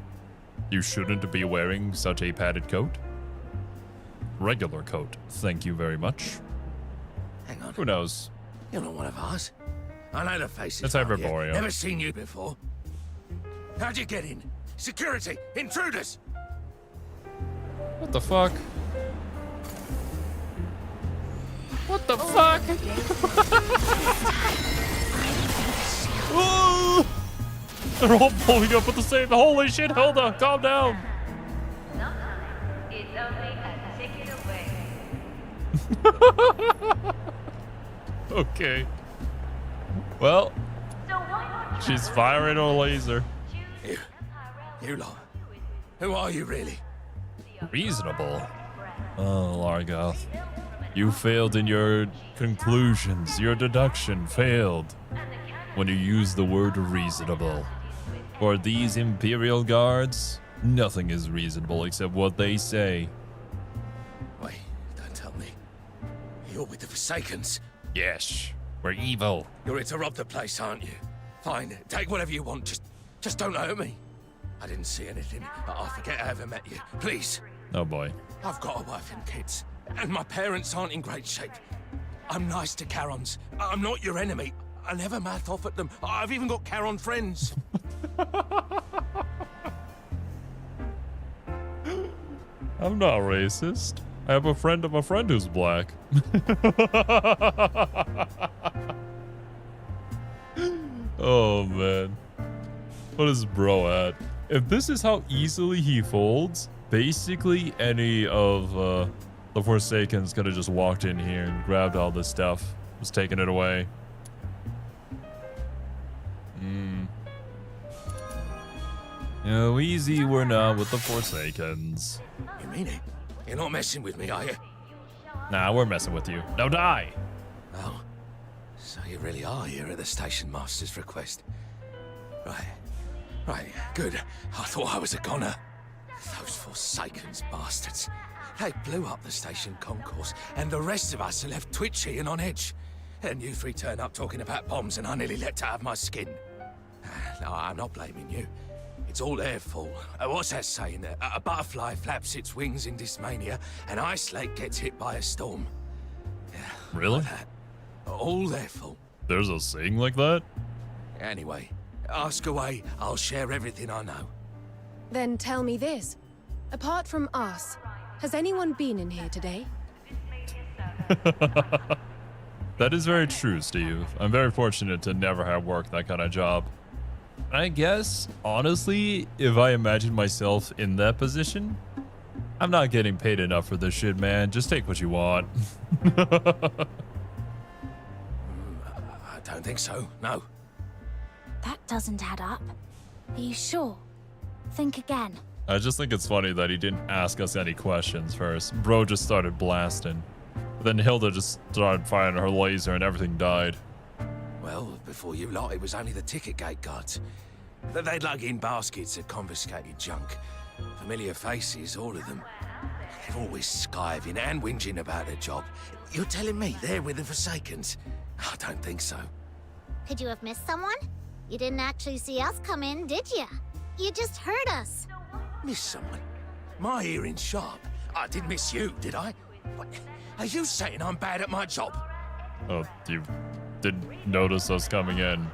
You shouldn't be wearing such a padded coat. Regular coat, thank you very much. Hang on. Who knows? You're not one of ours. I know the faces. It's aren't you? Hyperborean. Never seen you before. How'd you get in? Security! Intruders! What the fuck? What the fuck? Whoa! They're all pulling up at the same. Holy shit, Hilda, calm down. It's only a ticket away. Okay. Well, she's firing a laser. You lot. Who are you really? Reasonable. Oh, Largoth. You failed in your conclusions. Your deduction failed when you used the word reasonable. For these Imperial guards, nothing is reasonable except what they say. Wait, don't tell me. You're with the Forsakens. Yes, we're evil. You're here to rob the place, aren't you? Fine, take whatever you want. Just don't hurt me. I didn't see anything, but I forget I ever met you. Please. Oh boy. I've got a wife and kids, and my parents aren't in great shape. I'm nice to Charons. I'm not your enemy. I never mouth off at them. I've even got Charon friends. I'm not racist. I have a friend of a friend who's black. Oh man. What is bro at? If this is how easily he folds, basically any of the Forsakens could have just walked in here and grabbed all this stuff. Just taking it away. No, easy we're not with the Forsakens. You mean it? You're not messing with me, are you? Nah, we're messing with you. Now die! Oh, so you really are here at the station master's request. Right, good. I thought I was a goner. Those Forsakens bastards. They blew up the station concourse, and the rest of us are left twitchy and on edge. And you three turn up talking about bombs, and I nearly let out of my skin. No, I'm not blaming you. It's all their fault. What's that saying? A butterfly flaps its wings in Dismania, and Ice Lake gets hit by a storm. Yeah, Really? like that. All their fault. There's a saying like that? Anyway, ask away. I'll share everything I know. Then tell me this. Apart from us, has anyone been in here today? That is very true, Steve. I'm very fortunate to never have worked that kind of job. I guess, honestly, if I imagine myself in that position, I'm not getting paid enough for this shit, man. Just take what you want. I don't think so, no. That doesn't add up. Are you sure? Think again. I just think it's funny that he didn't ask us any questions first. Bro just started blasting. Then Hilda just started firing her laser and everything died. Well, before you lot, it was only the ticket gate guards. They'd lug in baskets of confiscated junk. Familiar faces, all of them. They're always skiving and whinging about their job. You're telling me they're with the Forsakens? I don't think so. Could you have missed someone? You didn't actually see us come in, did you? You just heard us. Miss someone? My hearing's sharp. I didn't miss you, did I? What? Are you saying I'm bad at my job? Oh, you didn't notice us coming in.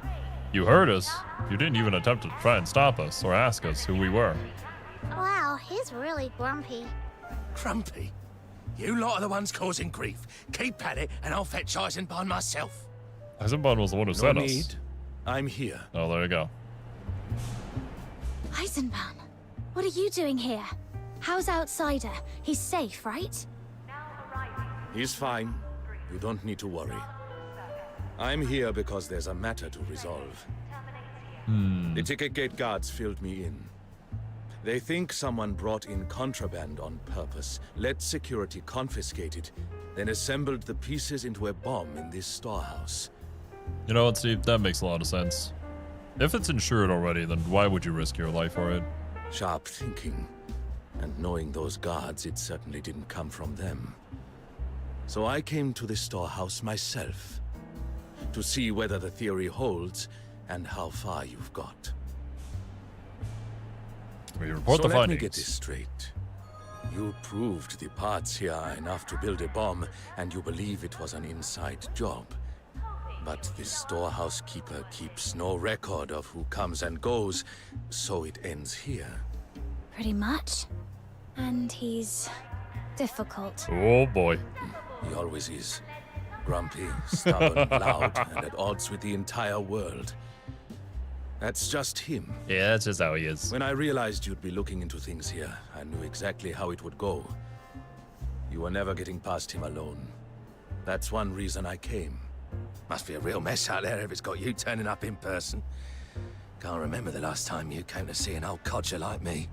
You heard us. You didn't even attempt to try and stop us or ask us who we were. Wow, he's really grumpy. Grumpy? You lot are the ones causing grief. Keep at it, and I'll fetch Eisenbahn myself. Eisenbahn was the one who sent us. need. I'm here. Oh, there you go. Eisenbahn, what are you doing here? How's Outsider? He's safe, right? He's fine. You don't need to worry. I'm here because there's a matter to resolve. The ticket gate guards filled me in. They think someone brought in contraband on purpose, let security confiscate it, then assembled the pieces into a bomb in this storehouse. You know what, Steve? That makes a lot of sense. If it's insured already, then why would you risk your life for it? Sharp thinking. And knowing those guards, it certainly didn't come from them. So I came to the storehouse myself, to see whether the theory holds and how far you've got. We report so the let me findings. get this straight. You proved the parts here are enough to build a bomb, and you believe it was an inside job. But the storehouse keeper keeps no record of who comes and goes, so it ends here. Pretty much. And he's difficult. Oh boy. He always is. Grumpy, stubborn, loud, and at odds with the entire world. That's just him. Yeah, that's just how he is. When I realized you'd be looking into things here, I knew exactly how it would go. You were never getting past him alone. That's one reason I came. Must be a real mess out there if it's got you turning up in person. Can't remember the last time you came to see an old codger like me.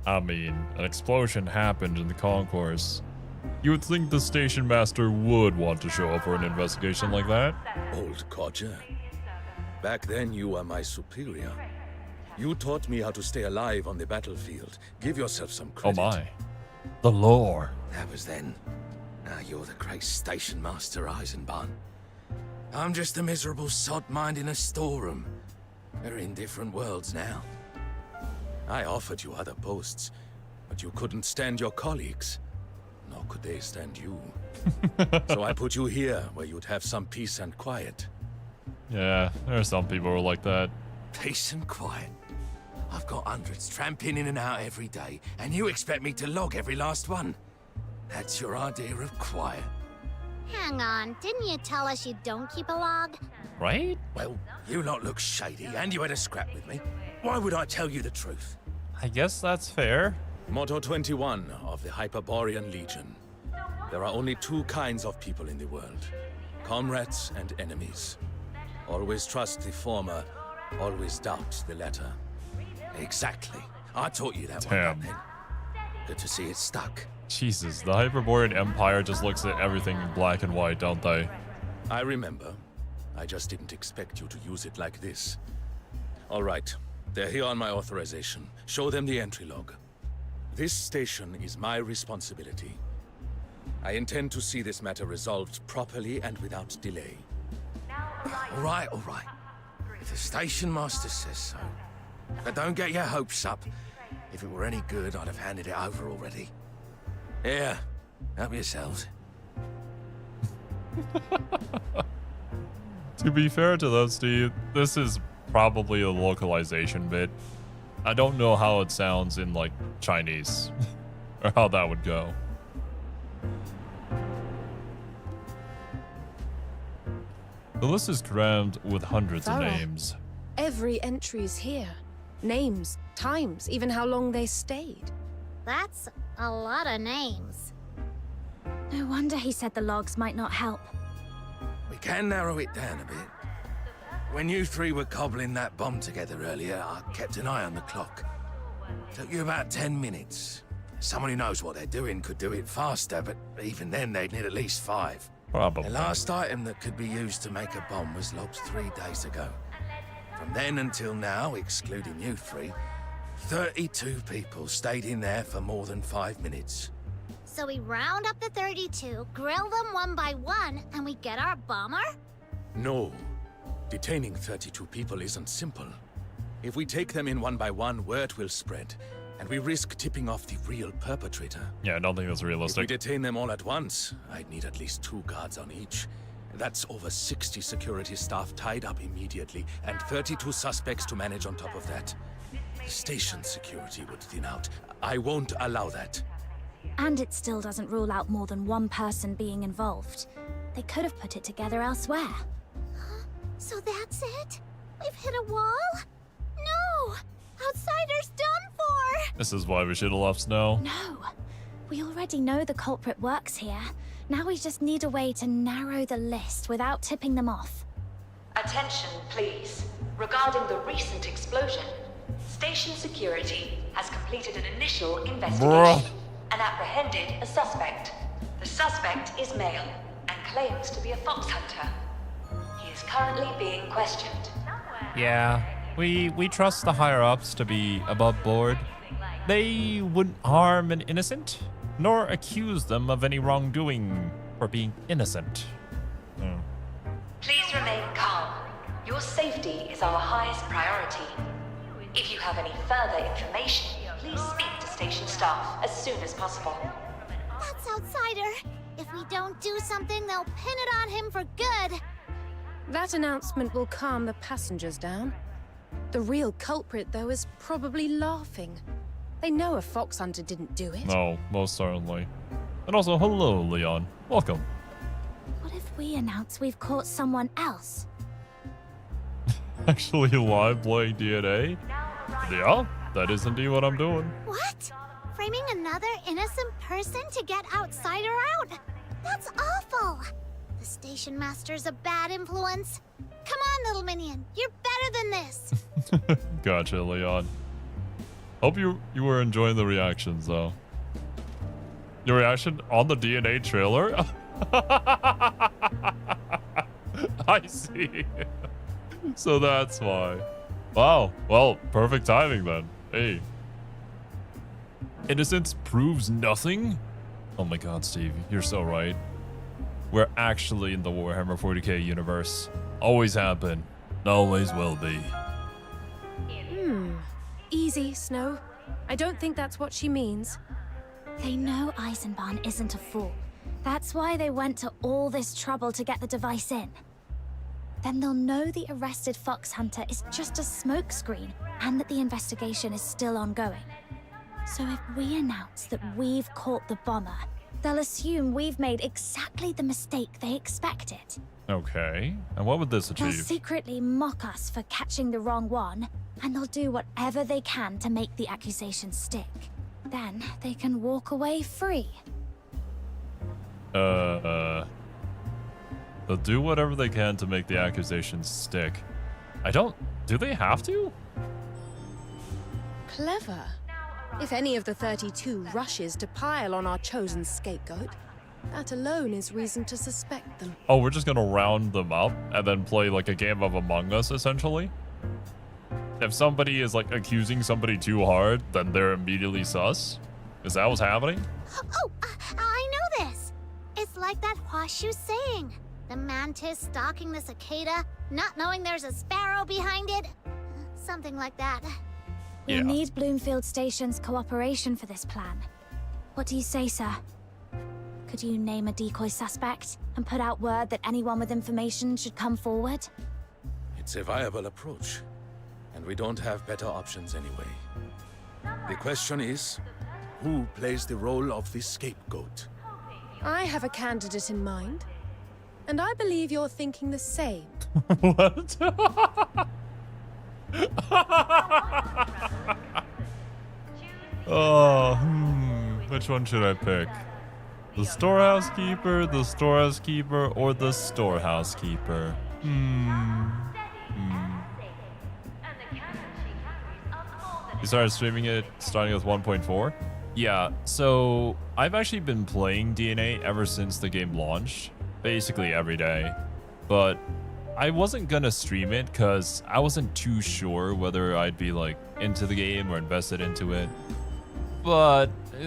I mean, an explosion happened in the concourse. You would think the station master would want to show up for an investigation like that. Old codger. Back then, you were my superior. You taught me how to stay alive on the battlefield. Give yourself some credit. Oh my. The lore. That was then. Now you're the great station master, Eisenbahn. I'm just a miserable sod minding a storeroom. We're in different worlds now. I offered you other posts, but you couldn't stand your colleagues. Nor could they stand you. So I put you here, where you'd have some peace and quiet. Yeah, there are some people who are like that. Peace and quiet? I've got hundreds tramping in and out every day, and you expect me to log every last one? That's your idea of quiet? Hang on, didn't you tell us you don't keep a log? Right? Well, you lot look shady, and you had a scrap with me. Why would I tell you the truth? I guess that's fair. Motto 21 of the Hyperborean Legion. There are only two kinds of people in the world. Comrades and enemies. Always trust the former, always doubt the latter. Exactly. I taught you that one back then. Good to see it stuck. Jesus, the Hyperborean Empire just looks at everything in black and white, don't they? I remember. I just didn't expect you to use it like this. All right. They're here on my authorization. Show them the entry log. This station is my responsibility. I intend to see this matter resolved properly and without delay. All right. If the station master says so. But don't get your hopes up. If it were any good, I'd have handed it over already. Here, help yourselves. To be fair to them, Steve, this is probably a localization bit. I don't know how it sounds in, like, Chinese. Or how that would go. The list is crammed with hundreds of Thorough. names. Every entry's here. Names, times, even how long they stayed. That's a lot of names. No wonder he said the logs might not help. We can narrow it down a bit. When you three were cobbling that bomb together earlier, I kept an eye on the clock. Took you about 10 minutes. Someone who knows what they're doing could do it faster, but even then they'd need at least 5. Probably. The last item that could be used to make a bomb was logged 3 days ago. From then until now, excluding you 3, 32 people stayed in there for more than 5 minutes. So we round up the 32, grill them one by one, and we get our bomber? No. Detaining 32 people isn't simple. If we take them in one by one, word will spread, and we risk tipping off the real perpetrator. Yeah, I don't think that's If we realistic. detain them all at once, I'd need at least 2 guards on each. That's over 60 security staff tied up immediately, and 32 suspects to manage on top of that. The station security would thin out. I won't allow that. And it still doesn't rule out more than one person being involved. They could have put it together elsewhere. So that's it? We've hit a wall? No! Outsiders done for! This is why we should have left Snow. No. We already know the culprit works here. Now we just need a way to narrow the list without tipping them off. Attention, please. Regarding the recent explosion, station security has completed an initial investigation and apprehended a suspect. The suspect is male and claims to be a fox hunter. He is currently being questioned. Yeah, we trust the higher-ups to be above board. They wouldn't harm an innocent, nor accuse them of any wrongdoing for being innocent. Hmm. Please remain calm. Your safety is our highest priority. If you have any further information, please speak to station staff as soon as possible. That's Outsider. If we don't do something, they'll pin it on him for good. That announcement will calm the passengers down. The real culprit, though, is probably laughing. They know a fox hunter didn't do it. No, most certainly. And also, hello, Leon. Welcome. What if we announce we've caught someone else? Actually live playing DNA? Yeah, that is indeed what I'm doing. What? Framing another innocent person to get Outsider out? That's awful! The station master's a bad influence. Come on, little minion. You're better than this. Gotcha, Leon. Hope you were enjoying the reactions, though. Your reaction on the DNA trailer? I see. So that's why. Wow. Well, perfect timing then. Hey. Innocence proves nothing? Oh my god, Steve. You're so right. We're actually in the Warhammer 40k universe. Always have been. Always will be. Easy, Snow. I don't think that's what she means. They know Eisenbahn isn't a fool. That's why they went to all this trouble to get the device in. Then they'll know the arrested fox hunter is just a smokescreen and that the investigation is still ongoing. So if we announce that we've caught the bomber, they'll assume we've made exactly the mistake they expected. Okay. And what would this They'll achieve? secretly mock us for catching the wrong one, and they'll do whatever they can to make the accusation stick. Then they can walk away free. They'll do whatever they can to make the accusations stick. Do they have to? Clever. If any of the 32 rushes to pile on our chosen scapegoat, that alone is reason to suspect them. Oh, we're just gonna round them up and then play like a game of Among Us, essentially? If somebody is like accusing somebody too hard, then they're immediately sus? Is that what's happening? Oh, I know this. It's like that horseshoe saying. The mantis stalking the cicada, not knowing there's a sparrow behind it. Something like that. We'll need Bloomfield Station's cooperation for this plan. What do you say, sir? Could you name a decoy suspect and put out word that anyone with information should come forward? It's a viable approach, and we don't have better options anyway. The question is, who plays the role of the scapegoat? I have a candidate in mind, and I believe you're thinking the same. What? Which one should I pick? The storehouse keeper, the storehouse keeper, or the storehouse keeper? You started streaming it starting with 1.4? Yeah, so I've actually been playing DNA ever since the game launched, basically every day. But I wasn't gonna stream it because I wasn't too sure whether I'd be like into the game or invested into it. But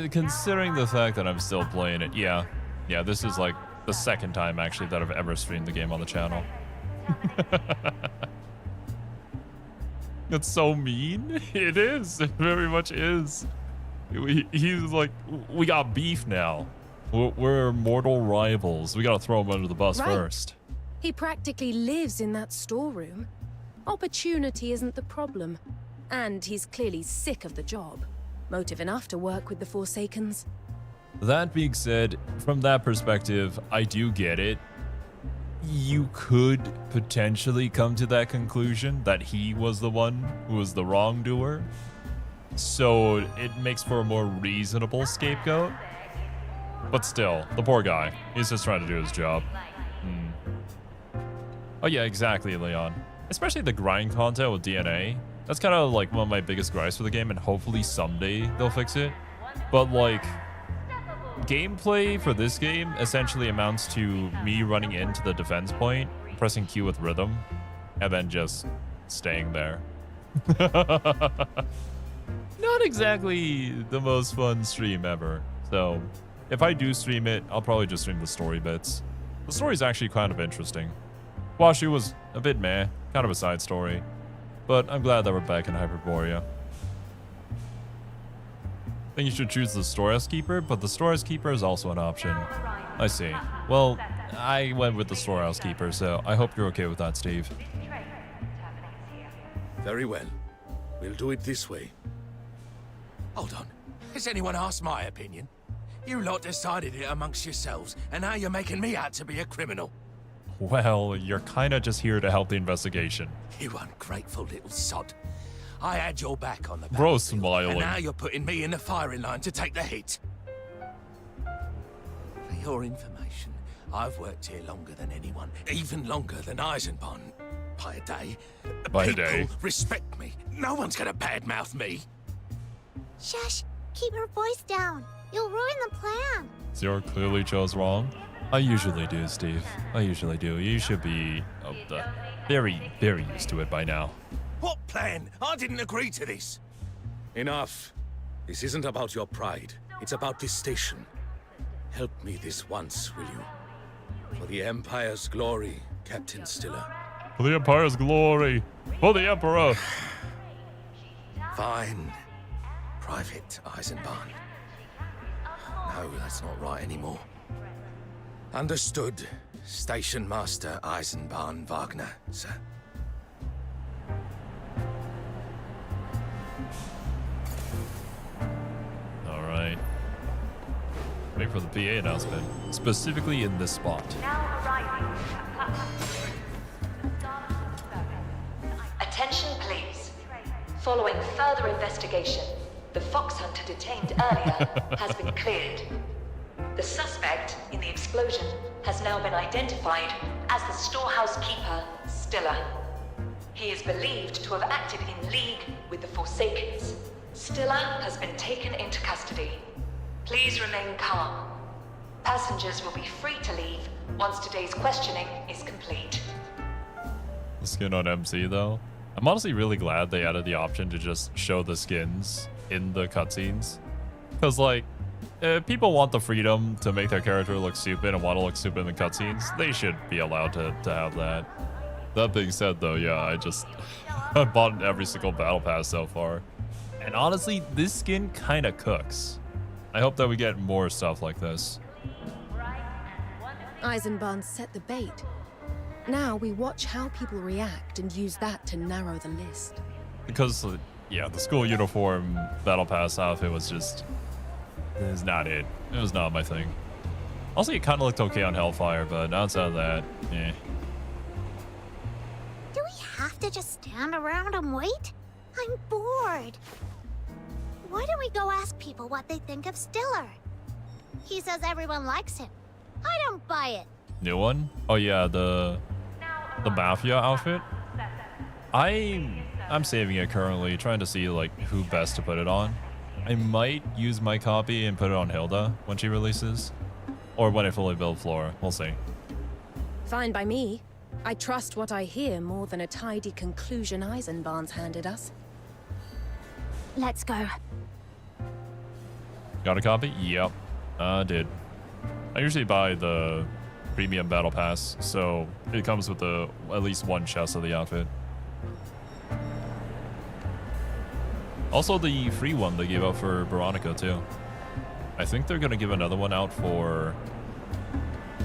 considering the fact that I'm still playing it, yeah, this is like the second time actually that I've ever streamed the game on the channel. That's so mean. It is. It very much is. He's like, we got beef now. We're mortal rivals. We gotta throw him under the bus first. He practically lives in that storeroom. Opportunity isn't the problem. And he's clearly sick of the job. Motive enough to work with the Forsakens. That being said, from that perspective, I do get it. You could potentially come to that conclusion that he was the one who was the wrongdoer. So it makes for a more reasonable scapegoat. But still, the poor guy. He's just trying to do his job. Oh yeah, exactly, Leon. Especially the grind content with DNA. That's kind of like one of my biggest gripes for the game, and hopefully someday they'll fix it. But like, gameplay for this game essentially amounts to me running into the defense point, pressing Q with rhythm, and then just staying there. Not exactly the most fun stream ever. So if I do stream it, I'll probably just stream the story bits. The story's actually kind of interesting. Washu was a bit meh, kind of a side story. But I'm glad that we're back in Hyperborea. I think you should choose the Storehouse Keeper, but the Storehouse Keeper is also an option. I see. Well, I went with the Storehouse Keeper, so I hope you're okay with that, Steve. Very well. We'll do it this way. Hold on. Has anyone asked my opinion? You lot decided it amongst yourselves, and now you're making me out to be a criminal. Well, you're kinda just here to help the investigation. You ungrateful little sod. I had your back on the battlefield, Bro smiling. and now you're putting me in the firing line to take the hit. For your information, I've worked here longer than anyone, even longer than Eisenbahn. By a day. By a People day. respect me. No one's gonna badmouth me. Shush! Keep your voice down. You'll ruin the plan. Zero clearly chose wrong. I usually do, Steve. I usually do. You should be very, very used to it by now. What plan? I didn't agree to this. Enough. This isn't about your pride. It's about this station. Help me this once, will you? For the Empire's glory, Captain Stiller. For the Empire's glory. For the Emperor. Fine. Private Eisenbahn. No, that's not right anymore. Understood. Station Master Eisenbahn Wagner, sir. All right. Wait for the PA announcement, specifically in this spot. Now arriving at platform 3. Attention, please. Following further investigation, the fox hunter detained earlier has been cleared. The suspect in the explosion has now been identified as the storehouse keeper, Stiller. He is believed to have acted in league with the Forsakens. Stiller has been taken into custody. Please remain calm. Passengers will be free to leave once today's questioning is complete. The skin on MC, though. I'm honestly really glad they added the option to just show the skins in the cutscenes. Because, like, if people want the freedom to make their character look stupid and want to look stupid in the cutscenes, they should be allowed to have that. That being said, though, yeah, I bought every single battle pass so far. And honestly, this skin kind of cooks. I hope that we get more stuff like this. Eisenbahn set the bait. Now we watch how people react and use that to narrow the list. Because, yeah, the school uniform battle pass outfit was just... It was not it. It was not my thing. Also, it kind of looked okay on Hellfire, but outside of that, eh. Do we have to just stand around and wait? I'm bored. Why don't we go ask people what they think of Stiller? He says everyone likes him. I don't buy it. New one? Oh yeah, the Mafia outfit. I I'm saving it currently, trying to see like who best to put it on. I might use my copy and put it on Hilda when she releases. Or when I fully build Flora. We'll see. Fine by me. I trust what I hear more than a tidy conclusion Eisenbahn's handed us. Let's go. Got a copy? Yep. Did. I usually buy the premium battle pass, so it comes with at least one chest of the outfit. Also the free one they gave out for Veronica too. I think they're gonna give another one out for,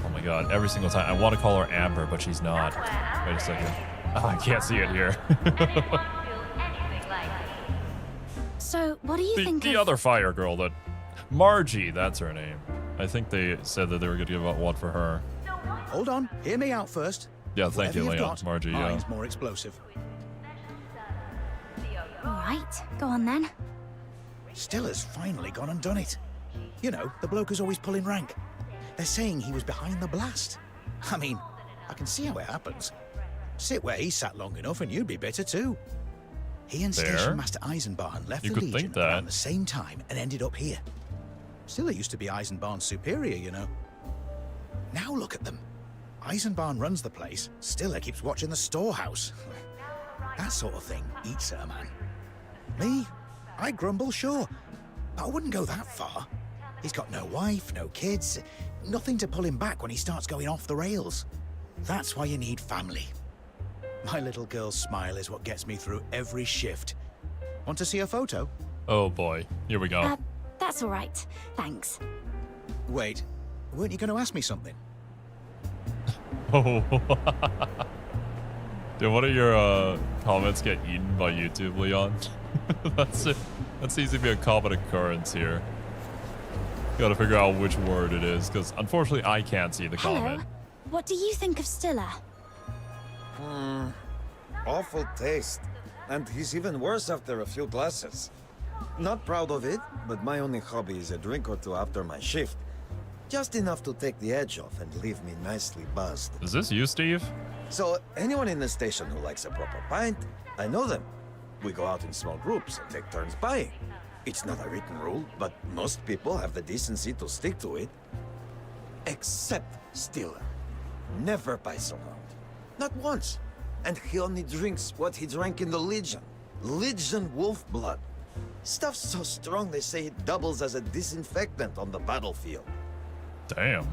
oh my god, every single time. I want to call her Amber, but she's not. Wait a second. Oh, I can't see it here. So, what do you think the of... other fire girl, that Margie, that's her name. I think they said that they were gonna give out one for her. Hold on, hear me out first. Yeah, thank you, Whatever you've Leon. got, Margie, yeah. mine's more explosive. Alright, go on then. Stiller's finally gone and done it. You know, the bloke who's always pulling rank. They're saying he was behind the blast. I mean, I can see how it happens. Sit where he sat long enough and you'd be better too. He and There? Station Master Eisenbahn left You the could Legion think that. around the same time and ended up here. Stiller used to be Eisenbahn's superior, you know. Now look at them. Eisenbahn runs the place, Stiller keeps watching the storehouse. That sort of thing eats at a man. Me? I grumble, sure, but I wouldn't go that far. He's got no wife, no kids, nothing to pull him back when he starts going off the rails. That's why you need family. My little girl's smile is what gets me through every shift. Want to see a photo? Oh boy, here we go. That's alright. Thanks. Wait, weren't you going to ask me something? Oh. Did one of your comments get eaten by YouTube, Leon? That seems to be a common occurrence here. Gotta figure out which word it is, because unfortunately I can't see the comment. What do you think of Stiller? Awful taste. And he's even worse after a few glasses. Not proud of it, but my only hobby is a drink or two after my shift. Just enough to take the edge off and leave me nicely buzzed. Is this you, Steve? So, anyone in the station who likes a proper pint, I know them. We go out in small groups and take turns buying. It's not a written rule, but most people have the decency to stick to it. Except Stiller. Never buys around. Not once. And he only drinks what he drank in the Legion. Legion wolf blood. Stuff so strong they say it doubles as a disinfectant on the battlefield. Damn.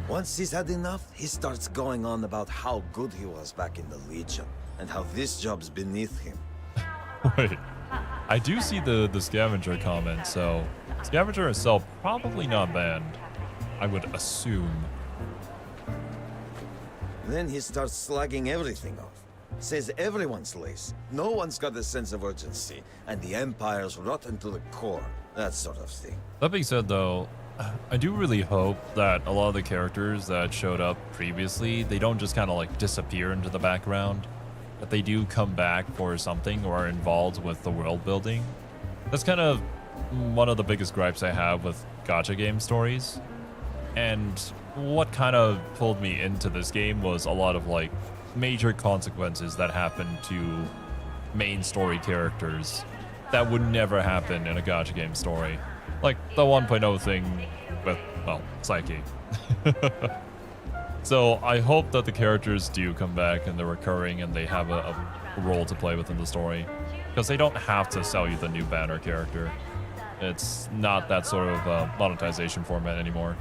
Once he's had enough, he starts going on about how good he was back in the Legion, and how this job's beneath him. Wait. I do see the scavenger comment, so scavenger itself probably not banned, I would assume. Then he starts slugging everything off. Says everyone's lazy, no one's got a sense of urgency, and the Empire's rotten to the core. That sort of thing. That being said, though, I do really hope that a lot of the characters that showed up previously, they don't just kind of like disappear into the background. That they do come back for something or are involved with the world building. That's kind of one of the biggest gripes I have with gacha game stories. And what kind of pulled me into this game was a lot of like major consequences that happened to main story characters that would never happen in a gacha game story. Like the 1.0 thing with, well, Psyche. So I hope that the characters do come back and they're recurring and they have a role to play within the story. Because they don't have to sell you the new banner character. It's not that sort of monetization format anymore.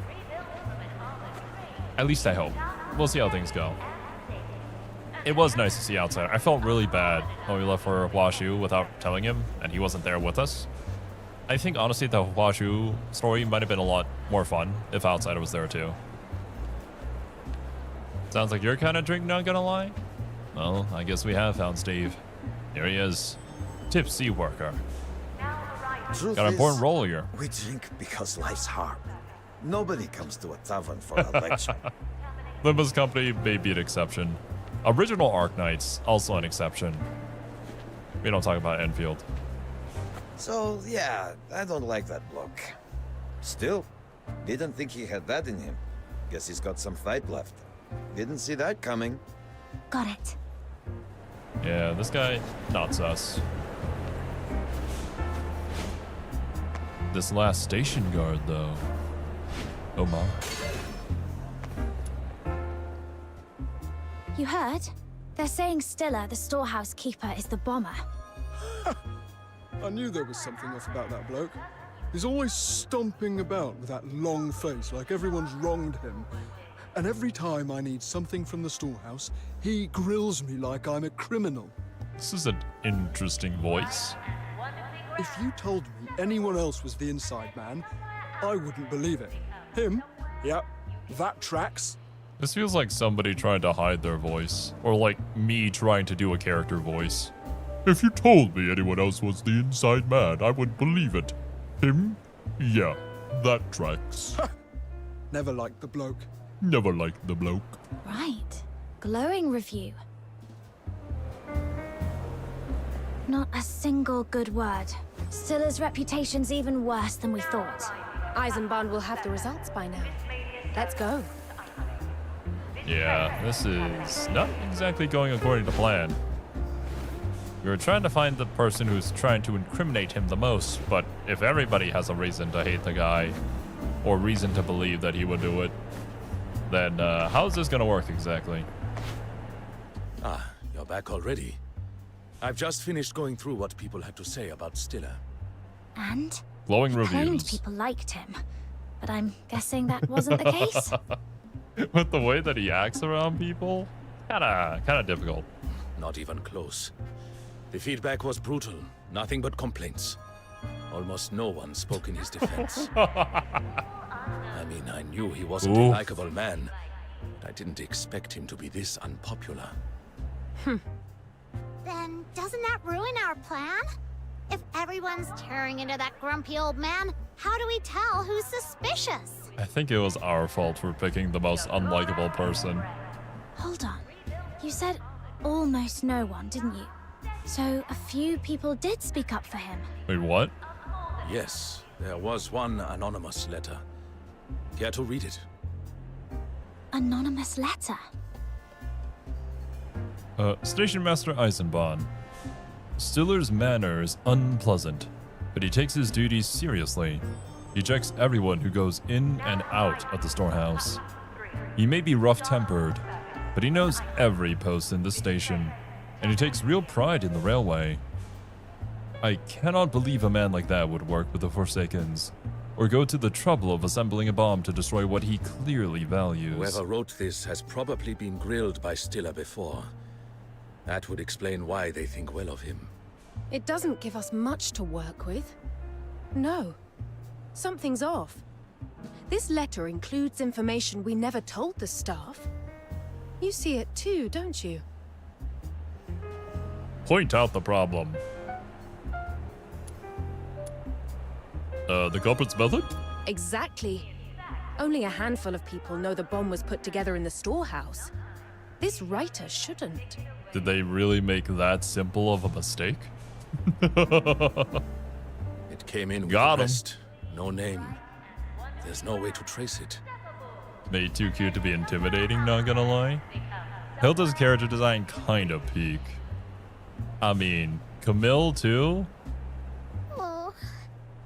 At least I hope. We'll see how things go. It was nice to see Outsider. I felt really bad when we left for Huashu without telling him, and he wasn't there with us. I think, honestly, the Huashu story might have been a lot more fun if Outsider was there, too. Sounds like your kind of drink, not gonna lie. Well, I guess we have found Steve. Here he is. Tipsy worker. Truth Got an important is, role here. We drink because life's hard. Nobody comes to a tavern for a lecture. Limba's company may be an exception. Original Arknights, also an exception. We don't talk about Enfield. So, yeah, I don't like that bloke. Still, didn't think he had that in him. Guess he's got some fight left. Didn't see that coming. Got it. Yeah, this guy, not sus. This last station guard, though. Oh my. You heard? They're saying Stiller, the storehouse keeper, is the bomber. I knew there was something off about that bloke. He's always stomping about with that long face, like everyone's wronged him. And every time I need something from the storehouse, he grills me like I'm a criminal. This is an interesting voice. If you told me anyone else was the inside man, I wouldn't believe it. Him? Yep, that tracks. This feels like somebody trying to hide their voice. Or like me trying to do a character voice. If you told me anyone else was the inside man, I would believe it. Him? Yeah, that tracks. Never liked the bloke. Never liked the bloke. Right. Glowing review. Not a single good word. Stiller's reputation's even worse than we thought. Eisenbahn will have the results by now. Let's go. Yeah, this is not exactly going according to plan. We were trying to find the person who's trying to incriminate him the most, but if everybody has a reason to hate the guy, or reason to believe that he would do it, then how is this gonna work exactly? Ah, you're back already. I've just finished going through what people had to say about Stiller. And? Glowing He claimed reviews. people liked him, but I'm guessing that wasn't the case. With the way that he acts around people, kinda difficult. Not even close. The feedback was brutal. Nothing but complaints. Almost no one spoke in his defense. I mean, I knew he wasn't a likable man, but I didn't expect him to be this unpopular. Then doesn't that ruin our plan? If everyone's tearing into that grumpy old man, how do we tell who's suspicious? I think it was our fault for picking the most unlikable person. Hold on. You said almost no one, didn't you? So a few people did speak up for him. Wait, what? Yes, there was one anonymous letter. Care to read it? Anonymous letter. Station Master Eisenbahn. Stiller's manner is unpleasant, but he takes his duties seriously. He checks everyone who goes in and out of the storehouse. He may be rough-tempered, but he knows every post in the station, and he takes real pride in the railway. I cannot believe a man like that would work with the Forsakens, or go to the trouble of assembling a bomb to destroy what he clearly values. Whoever wrote this has probably been grilled by Stiller before. That would explain why they think well of him. It doesn't give us much to work with. No. Something's off. This letter includes information we never told the staff. You see it too, don't you? Point out the problem. The culprit's method? Exactly. Only a handful of people know the bomb was put together in the storehouse. This writer shouldn't. Did they really make that simple of a mistake? It came in with Got the him. rest. No name. There's no way to trace it. Made too cute to be intimidating, not gonna lie. Hilda's character design kinda peak. I mean, Camille too? Oh,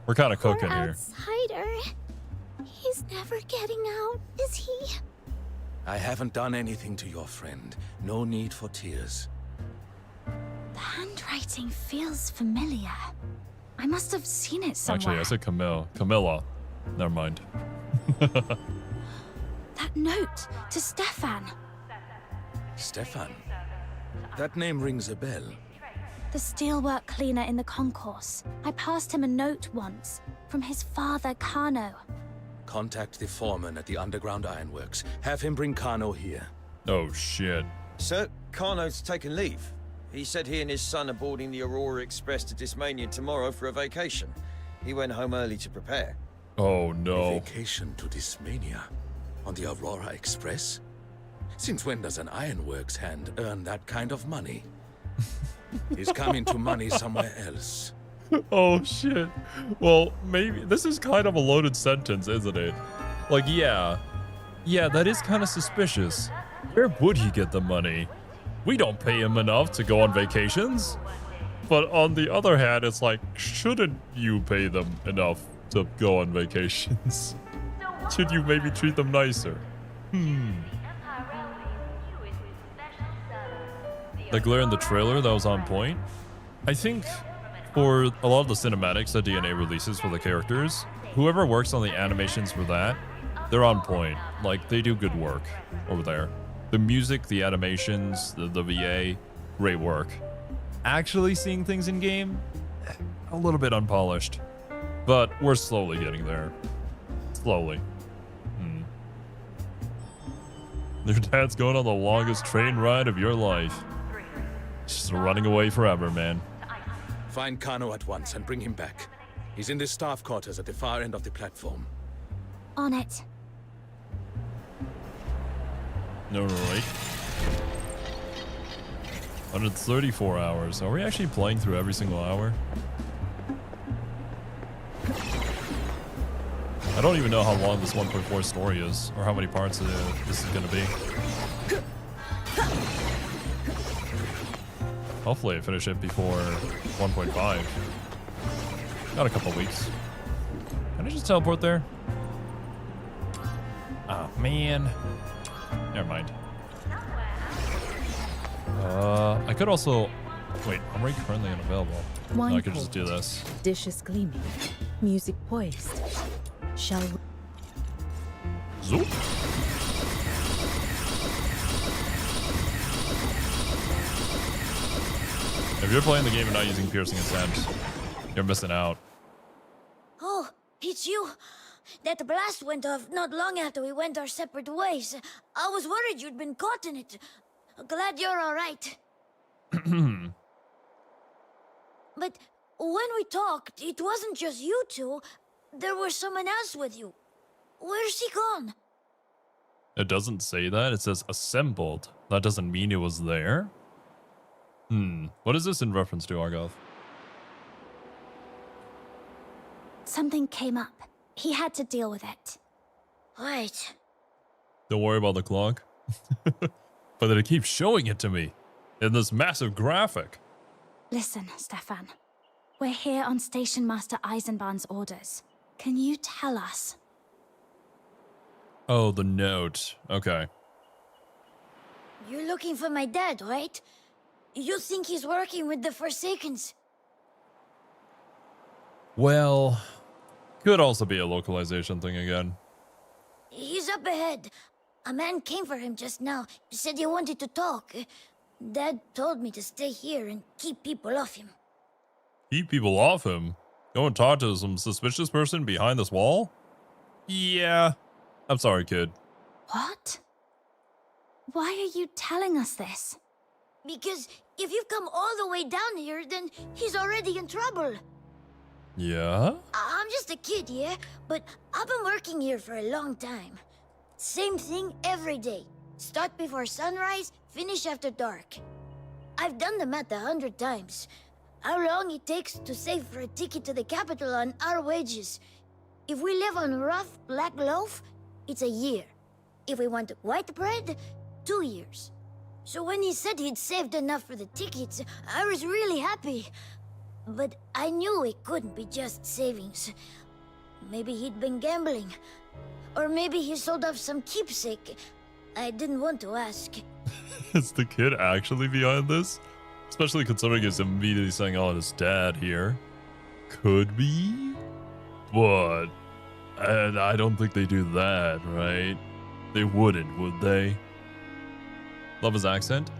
We're kinda poor cooking here. outsider. He's never getting out, is he? I haven't done anything to your friend. No need for tears. The handwriting feels familiar. I must have seen it somewhere. Actually, I said Camille. Camilla. Never mind. That note to Stefan. Stefan? That name rings a bell. The steelwork cleaner in the concourse. I passed him a note once from his father, Kano. Contact the foreman at the underground ironworks. Have him bring Kano here. Oh, shit. Sir, Kano's taken leave. He said he and his son are boarding the Aurora Express to Dismania tomorrow for a vacation. He went home early to prepare. Oh, A no. vacation to Dismania? On the Aurora Express? Since when does an ironworks hand earn that kind of money? He's coming to money somewhere else. Oh, shit. Well, maybe this is kind of a loaded sentence, isn't it? Like, yeah, that is kind of suspicious. Where would he get the money? we don't pay him enough to go on vacations. But on the other hand, it's like, shouldn't you pay them enough to go on vacations? Should you maybe treat them nicer? The glare in the trailer, that was on point. I think for a lot of the cinematics that DNA releases for the characters, whoever works on the animations for that, they're on point. Like, they do good work over there. The music, the animations, the VA, great work. Actually seeing things in game, a little bit unpolished. But we're slowly getting there. Slowly. Your dad's going on the longest train ride of your life. Just running away forever, man. Find Kano at once and bring him back. He's in the staff quarters at the far end of the platform. On it. No, right. 134 hours. Are we actually playing through every single hour? I don't even know how long this 1.4 story is, or how many parts this is gonna be. Hopefully I finish it before 1.5. Got a couple weeks. Can I just teleport there? Oh, man. Never mind. I could also... Wait, I'm already currently unavailable. Wine No, I could just do this. Dishes gleaming. Music poised. Shall we... Zoop. If you're playing the game and not using piercing attempts, you're missing out. Oh, it's you. That blast went off not long after we went our separate ways. I was worried you'd been caught in it. Glad you're all right. But when we talked, it wasn't just you two. There was someone else with you. Where's he gone? It doesn't say that. It says assembled. That doesn't mean it was there. What is this in reference to, Argoth? Something came up. He had to deal with it. Wait. Don't worry about the clock. But then it keeps showing it to me in this massive graphic. Listen, Stefan. We're here on Station Master Eisenbahn's orders. Can you tell us? Oh, the note. Okay. You're looking for my dad, right? You think he's working with the Forsakens? Well, could also be a localization thing again. He's up ahead. A man came for him just now. Said he wanted to talk. Dad told me to stay here and keep people off him. Keep people off him? Go and talk to some suspicious person behind this wall? Yeah. I'm sorry, kid. What? Why are you telling us this? Because if you've come all the way down here, then he's already in trouble. Yeah? I'm just a kid, yeah? But I've been working here for a long time. Same thing every day. Start before sunrise, finish after dark. I've done the math 100 times. How long it takes to save for a ticket to the capital on our wages. If we live on rough black loaf, it's a year. If we want white bread, 2 years. So when he said he'd saved enough for the tickets, I was really happy. But I knew it couldn't be just savings. Maybe he'd been gambling. Or maybe he sold off some keepsake. I didn't want to ask. Is the kid actually behind this? Especially considering he's immediately saying, oh, his dad here. Could be? But and I don't think they do that, right? They wouldn't, would they? Love his accent.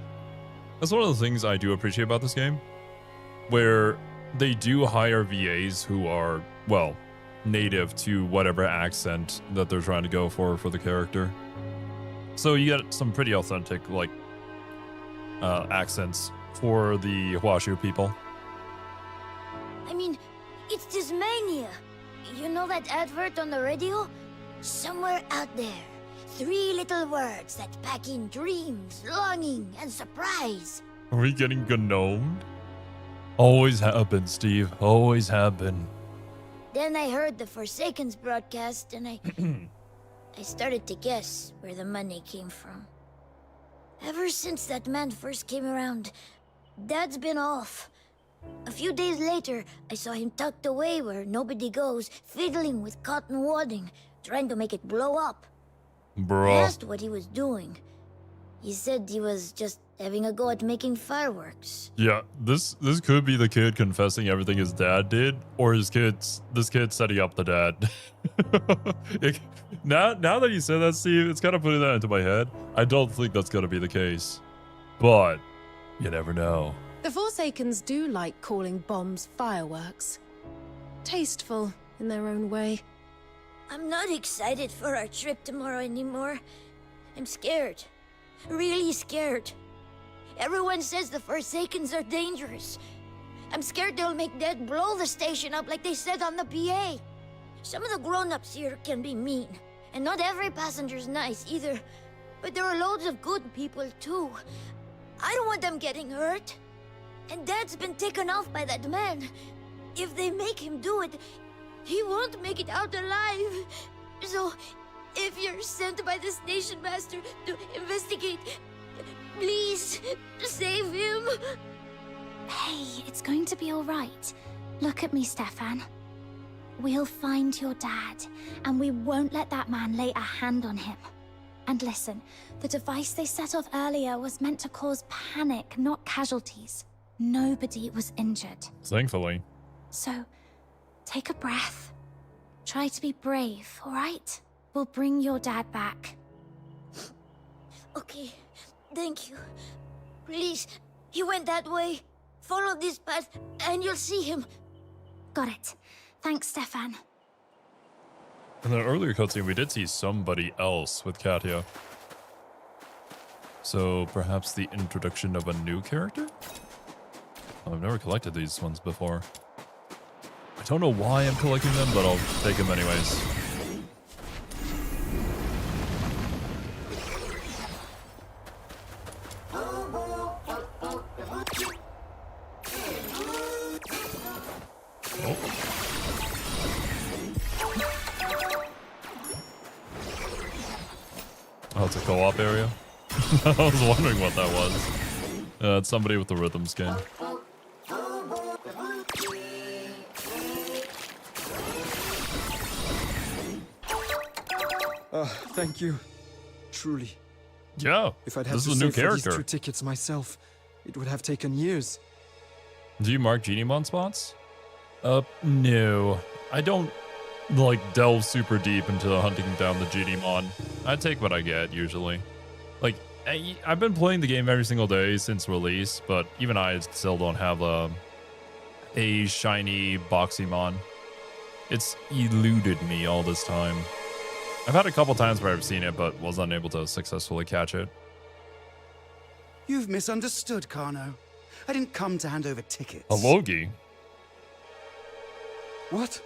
That's one of the things I do appreciate about this game. Where they do hire VAs who are, well, native to whatever accent that they're trying to go for the character. So you get some pretty authentic, like, accents for the Huashu people. I mean, it's Tasmania. You know that advert on the radio? Somewhere out there, 3 little words that pack in dreams, longing, and surprise. Are we getting gnomed? Always have been, Steve. Always have been. Then I heard the Forsakens broadcast, and I started to guess where the money came from. Ever since that man first came around, Dad's been off. A few days later, I saw him tucked away where nobody goes, fiddling with cotton wadding, trying to make it blow up. I Bruh. asked what he was doing. He said he was just having a go at making fireworks. Yeah, this could be the kid confessing everything his dad did, or this kid setting up the dad. Now that you said that, Steve, it's kind of putting that into my head. I don't think that's gonna be the case, but you never know. The Forsakens do like calling bombs fireworks. Tasteful in their own way. I'm not excited for our trip tomorrow anymore. I'm scared. Really scared. Everyone says the Forsakens are dangerous. I'm scared they'll make Dad blow the station up like they said on the PA. Some of the grown-ups here can be mean, and not every passenger's nice either. But there are loads of good people too. I don't want them getting hurt. And Dad's been taken off by that man. If they make him do it, he won't make it out alive. So, if you're sent by the station master to investigate, please save him. Hey, it's going to be all right. Look at me, Stefan. We'll find your dad, and we won't let that man lay a hand on him. And listen, the device they set off earlier was meant to cause panic, not casualties. Nobody was injured. Thankfully. So, take a breath. Try to be brave, all right? We'll bring your dad back. Okay, thank you. Please, he went that way. Follow this path, and you'll see him. Got it. Thanks, Stefan. In the earlier cutscene, we did see somebody else with Katya. So perhaps the introduction of a new character? I've never collected these ones before. I don't know why I'm collecting them, but I'll take them anyways. Oh, it's a co-op area? I was wondering what that was. It's somebody with the rhythm skin. Thank you. Truly. Yeah, If I'd had this to is a new save for these character. 2 tickets myself, it would have taken years. Do you mark Genimon spots? No. I don't, like, delve super deep into hunting down the Genimon. I take what I get, usually. Like, I've been playing the game every single day since release, but even I still don't have a shiny Boxymon. It's eluded me all this time. I've had a couple times where I've seen it, but was unable to successfully catch it. You've misunderstood, Kano. I didn't come to hand over tickets. A Logi? What?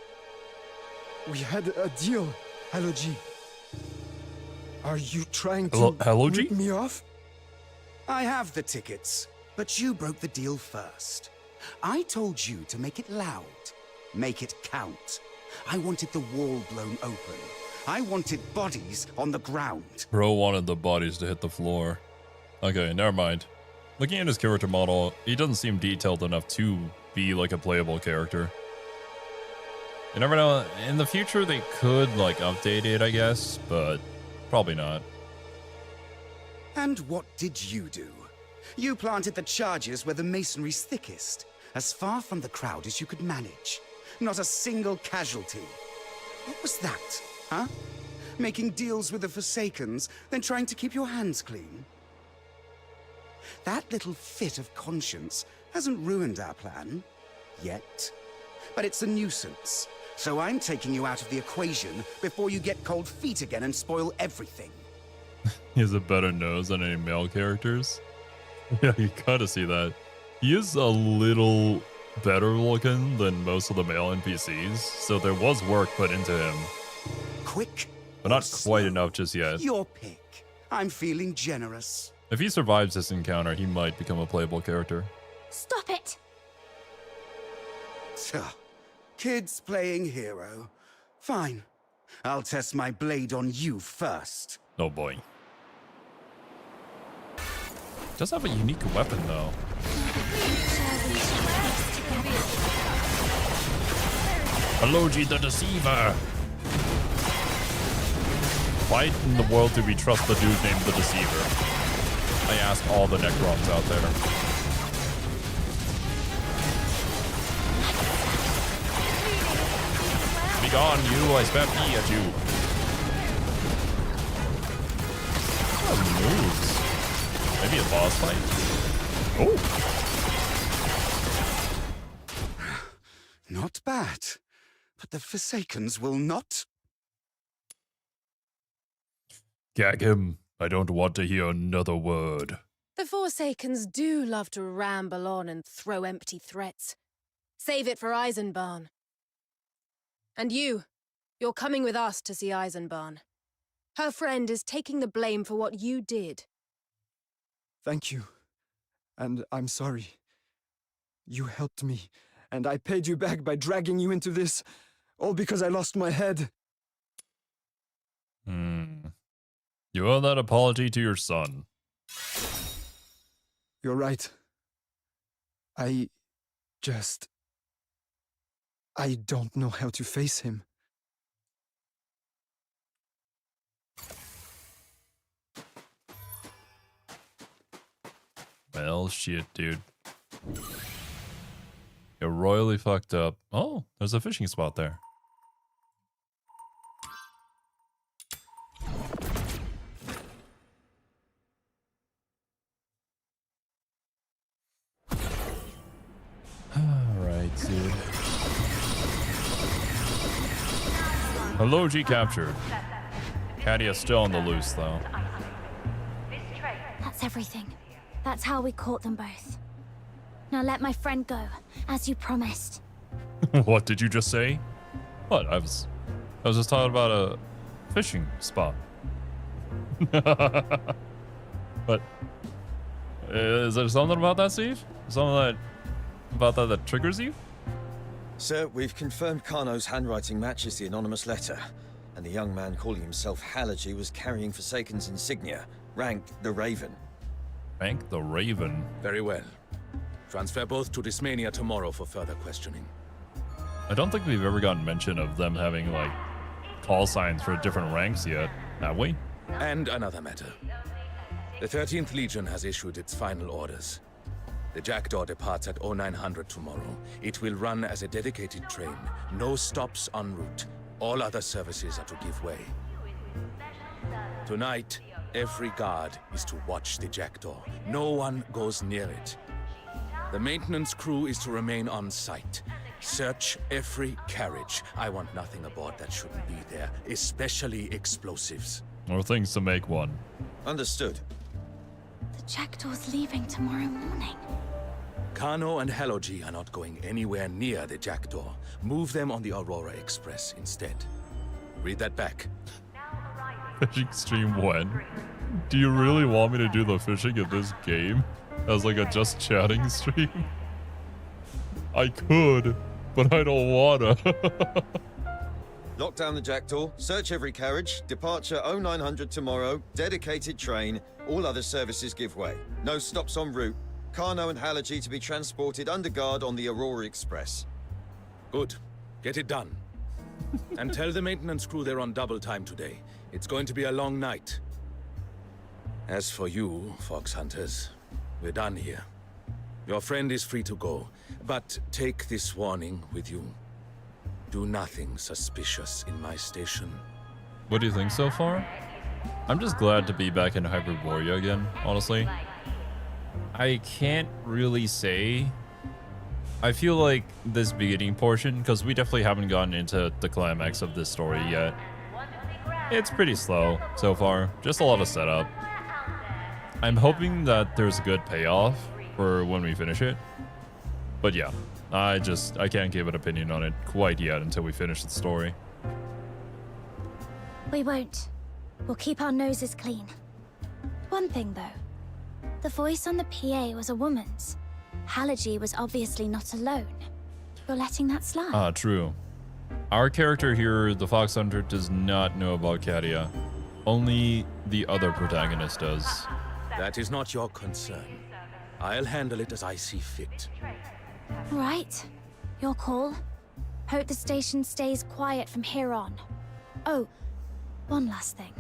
We had a deal, Hello G. Are you trying to Hello G? rip me off? I have the tickets, but you broke the deal first. I told you to make it loud, make it count. I wanted the wall blown open. I wanted bodies on the ground. Bro wanted the bodies to hit the floor. Okay, never mind. Looking at his character model, he doesn't seem detailed enough to be like a playable character. You never know, in the future they could like update it, I guess, but probably not. And what did you do? You planted the charges where the masonry's thickest, as far from the crowd as you could manage. Not a single casualty. What was that, huh? Making deals with the Forsakens, then trying to keep your hands clean? That little fit of conscience hasn't ruined our plan. Yet. But it's a nuisance. So I'm taking you out of the equation before you get cold feet again and spoil everything. He has a better nose than any male characters. Yeah, you gotta see that. He is a little better looking than most of the male NPCs, so there was work put into him. Quick, but not quite enough just yet. Your pick. I'm feeling generous. If he survives this encounter, he might become a playable character. Stop it! Kids playing hero. Fine. I'll test my blade on you first. Oh boy. Does have a unique weapon though. MacLeod the Deceiver. Why in the world do we trust the dude named the Deceiver? I ask all the Necrons out there. Be gone, you! I spam E at you. What moves? Maybe a boss fight? Oh! Not bad. But the Forsakens will not... Gag him. I don't want to hear another word. The Forsakens do love to ramble on and throw empty threats. Save it for Eisenbarn. And you're coming with us to see Eisenbarn. Her friend is taking the blame for what you did. Thank you. And I'm sorry. You helped me, and I paid you back by dragging you into this, all because I lost my head. You owe that apology to your son. You're right. I don't know how to face him. Well, shit, dude. You're royally fucked up. Oh, there's a fishing spot there. Alright, dude. MacLeod captured. Cadia's still on the loose, though. That's everything. That's how we caught them both. Now let my friend go, as you promised. What did you just say? What? I was just talking about a fishing spot. But is there something about that, Steve? Something that triggers you? Sir, we've confirmed Kano's handwriting matches the anonymous letter, and the young man calling himself Halaji was carrying Forsaken's insignia, rank the Raven. Rank the Raven? Very well. Transfer both to Dismania tomorrow for further questioning. I don't think we've ever gotten mention of them having, like, call signs for different ranks yet, have we? And another matter. The 13th Legion has issued its final orders. The Jackdaw departs at 0900 tomorrow. It will run as a dedicated train. No stops en route. All other services are to give way. Tonight, every guard is to watch the Jackdaw. No one goes near it. The maintenance crew is to remain on site. Search every carriage. I want nothing aboard that shouldn't be there, especially explosives. Or things to make one. Understood. The Jackdaw's leaving tomorrow morning. Kano and Haloji are not going anywhere near the Jackdaw. Move them on the Aurora Express instead. Read that back. Fishing stream when? Do you really want me to do the fishing in this game? As like a just chatting stream? I could, but I don't wanna. Lock down the Jackdaw, search every carriage, departure 0900 tomorrow, dedicated train, all other services give way. No stops en route. Kano and Halaji to be transported under guard on the Aurora Express. Good. Get it done. And tell the maintenance crew they're on double time today. It's going to be a long night. As for you, Fox Hunters, we're done here. Your friend is free to go, but take this warning with you. Do nothing suspicious in my station. What do you think so far? I'm just glad to be back in Hyperborea again, honestly. I can't really say. I feel like this beginning portion, because we definitely haven't gotten into the climax of this story yet. It's pretty slow so far, just a lot of setup. I'm hoping that there's a good payoff for when we finish it. But yeah, I can't give an opinion on it quite yet until we finish the story. We won't. We'll keep our noses clean. One thing though. The voice on the PA was a woman's. Halaji was obviously not alone. You're letting that slide. Ah, true. Our character here, the Fox Hunter, does not know about Katia. Only the other protagonist does. That is not your concern. I'll handle it as I see fit. Right. Your call. Hope the station stays quiet from here on. Oh, one last thing.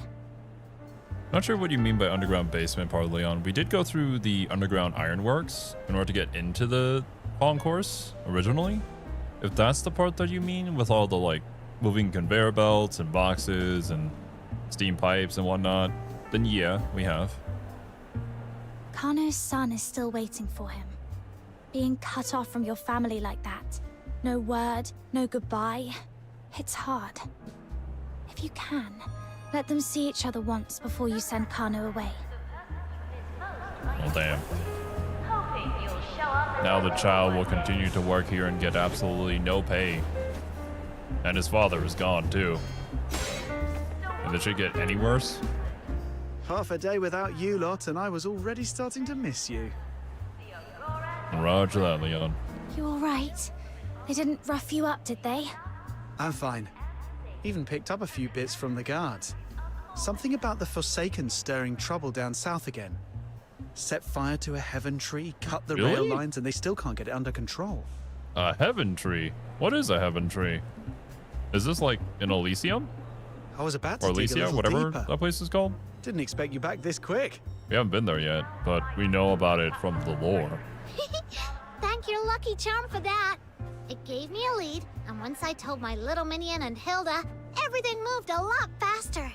Not sure what you mean by underground basement, part of Leon. We did go through the underground ironworks in order to get into the concourse originally. If that's the part that you mean, with all the like moving conveyor belts and boxes and steam pipes and whatnot, then yeah, we have. Kano's son is still waiting for him. Being cut off from your family like that. No word, no goodbye. It's hard. If you can, let them see each other once before you send Kano away. Well, damn. Now the child will continue to work here and get absolutely no pay. And his father is gone, too. And it should get any worse? Half a day without you lot, and I was already starting to miss you. Roger that, Leon. You alright? They didn't rough you up, did they? I'm fine. Even picked up a few bits from the guards. Something about the Forsaken stirring trouble down south again. Set fire to a heaven tree, cut the rail lines, and they still can't get it under control. A heaven tree? What is a heaven tree? Is this like in Elysium? I was about to or dig a Elysia, little whatever deeper. that place is called? Didn't expect you back this quick. We haven't been there yet, but we know about it from the lore. Thank your lucky charm for that. It gave me a lead, and once I told my little minion and Hilda, everything moved a lot faster.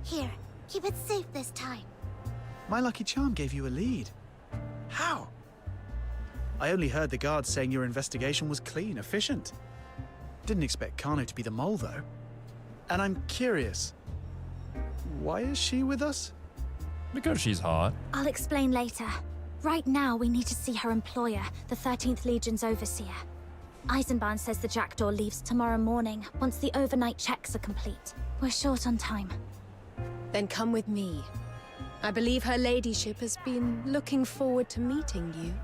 Here, keep it safe this time. My lucky charm gave you a lead. How? I only heard the guards saying your investigation was clean, efficient. Didn't expect Kano to be the mole, though. And I'm curious, why is she with us? Because she's hot. I'll explain later. Right now, we need to see her employer, the 13th Legion's overseer. Eisenbahn says the Jackdaw leaves tomorrow morning, once the overnight checks are complete. We're short on time. Then come with me. I believe her ladyship has been looking forward to meeting you.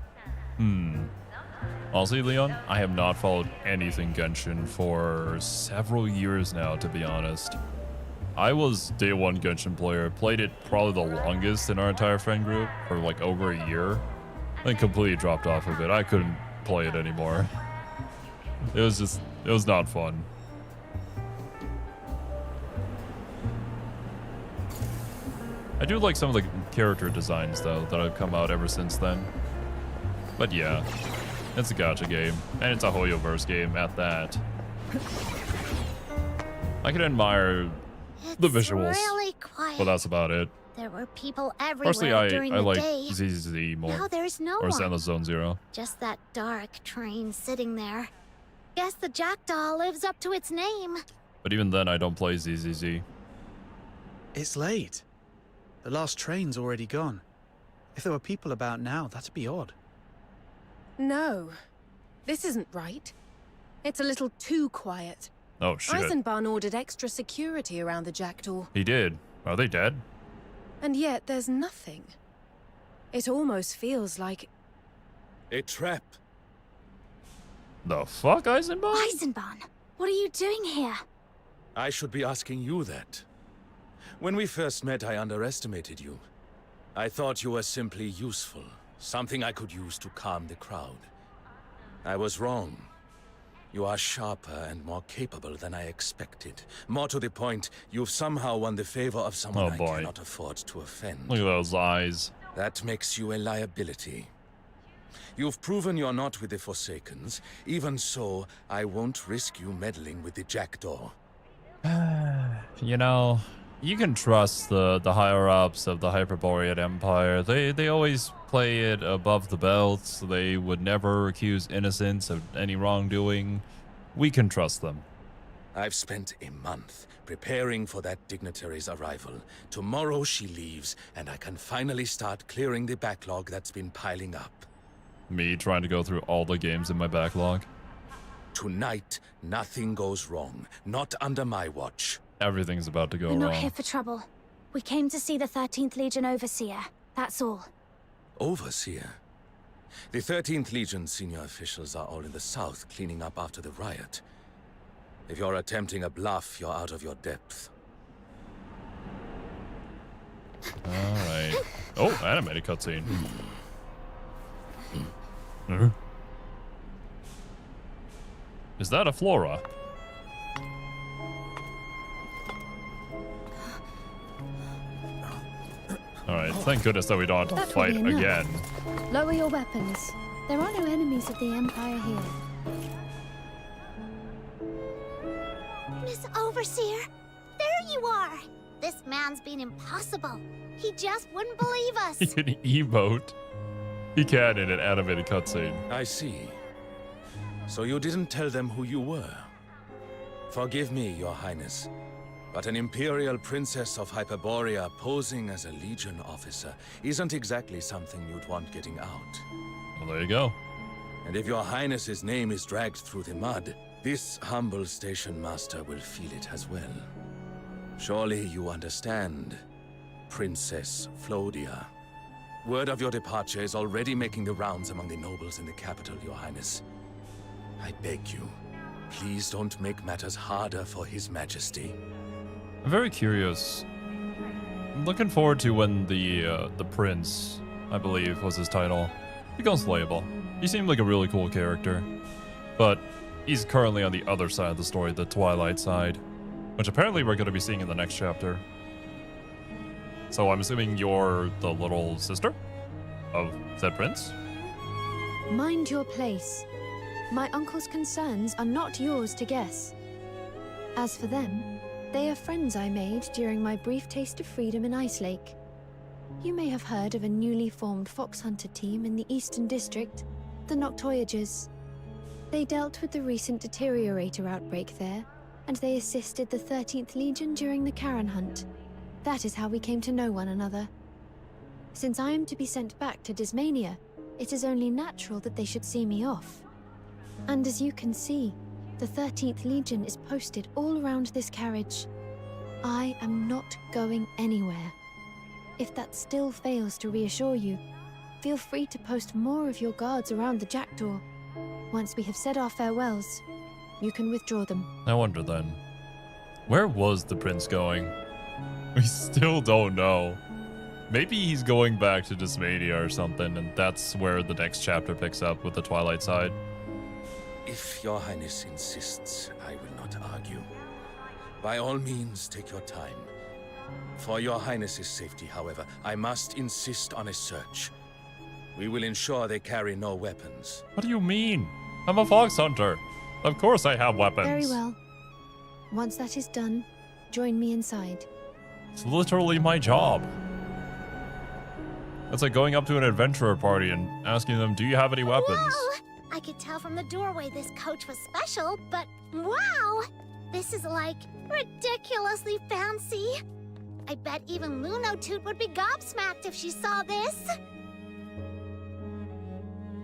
Honestly, Leon, I have not followed anything Genshin for several years now, to be honest. I was day one Genshin player, played it probably the longest in our entire friend group, for like over a year, then completely dropped off of it. I couldn't play it anymore. It was not fun. I do like some of the character designs, though, that have come out ever since then. But yeah, it's a gacha game, and it's a Hoyoverse game at that. I can admire the visuals, really quiet. but that's about it. There were people Personally, everywhere during I the like day. ZZZ more. Now there's no or one. Zenless Zone Zero. Just that dark train sitting there. Guess the Jackdaw lives up to its name. But even then, I don't play ZZZ. It's late. The last train's already gone. If there were people about now, that'd be odd. No, this isn't right. It's a little too quiet. Oh, shit. Eisenbahn ordered extra security around the Jackdaw. He did. Are they dead? And yet there's nothing. It almost feels like... A trap. The fuck, Eisenbahn? Eisenbahn, what are you doing here? I should be asking you that. When we first met, I underestimated you. I thought you were simply useful, something I could use to calm the crowd. I was wrong. You are sharper and more capable than I expected. More to the point, you've somehow won the favor of someone I cannot afford to offend. Look at those eyes. That makes you a liability. You've proven you're not with the Forsakens. Even so, I won't risk you meddling with the Jackdaw. You know, you can trust the higher-ups of the Hyperborean Empire. They always play it above the belt. They would never accuse innocents of any wrongdoing. We can trust them. I've spent a month preparing for that dignitary's arrival. Tomorrow she leaves, and I can finally start clearing the backlog that's been piling up. Me trying to go through all the games in my backlog. Tonight, nothing goes wrong. Not under my watch. Everything's about to go We're wrong. not here for trouble. We came to see the 13th Legion Overseer. That's all. Overseer? The 13th Legion senior officials are all in the south cleaning up after the riot. If you're attempting a bluff, you're out of your depth. Alright. Oh, animated cutscene. Is that a Flora? Alright, thank goodness that we don't have to That will fight be enough. again. Lower your weapons. There are no enemies of the Empire here. Miss Overseer, there you are. This man's been impossible. He just wouldn't believe us. He can emote. He can in an animated cutscene. I see. So you didn't tell them who you were? Forgive me, Your Highness, but an Imperial Princess of Hyperborea posing as a Legion officer isn't exactly something you'd want getting out. Well, there you go. And if Your Highness's name is dragged through the mud, this humble station master will feel it as well. Surely you understand, Princess Flodia. Word of your departure is already making the rounds among the nobles in the capital, Your Highness. I beg you, please don't make matters harder for His Majesty. I'm very curious. I'm looking forward to when the prince, I believe was his title, becomes playable. He seemed like a really cool character, but he's currently on the other side of the story, the Twilight side, which apparently we're going to be seeing in the next chapter. So I'm assuming you're the little sister of said prince? Mind your place. My uncle's concerns are not yours to guess. As for them, they are friends I made during my brief taste of freedom in Ice Lake. You may have heard of a newly formed fox hunter team in the Eastern District, the Noctoyagers. They dealt with the recent deteriorator outbreak there, and they assisted the 13th Legion during the Karen hunt. That is how we came to know one another. Since I am to be sent back to Dismania, it is only natural that they should see me off. And as you can see, the 13th Legion is posted all around this carriage. I am not going anywhere. If that still fails to reassure you, feel free to post more of your guards around the jackdaw. Once we have said our farewells, you can withdraw them. I wonder then, where was the prince going? We still don't know. Maybe he's going back to Dismania or something, and that's where the next chapter picks up with the Twilight side. If Your Highness insists, I will not argue. By all means, take your time. For Your Highness's safety, however, I must insist on a search. We will ensure they carry no weapons. What do you mean? I'm a fox hunter. Of course I have weapons. Very well. Once that is done, join me inside. It's literally my job. It's like going up to an adventurer party and asking them, do you have any weapons? Whoa! I could tell from the doorway this coach was special, but wow! This is like ridiculously fancy. I bet even Lunotoot would be gobsmacked if she saw this.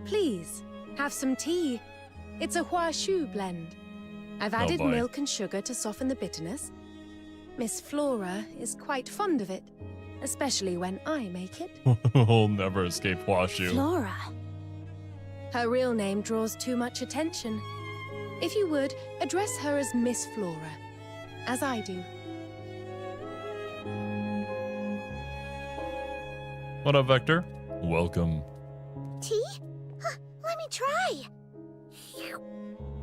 Please, have some tea. It's a Hua Shu blend. I've added boy. milk and sugar to soften the bitterness. Miss Flora is quite fond of it, especially when I make it. We'll never escape Washu. Flora. Her real name draws too much attention. If you would, address her as Miss Flora, as I do. What up, Vector? Welcome. Tea? Huh, let me try.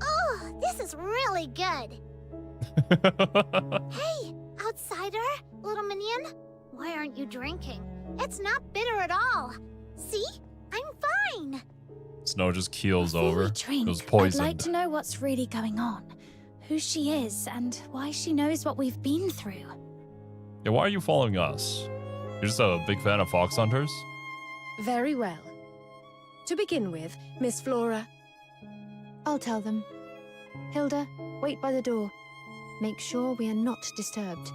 Oh, this is really good. Hey, outsider, little minion. Why aren't you drinking? It's not bitter at all. See? I'm fine. Snow just keels over. Drink. It was I'd poisoned. like to know what's really going on. Who she is and why she knows what we've been through. Yeah, why are you following us? You're just a big fan of fox hunters? Very well. To begin with, Miss Flora. I'll tell them. Hilda, wait by the door. Make sure we are not disturbed.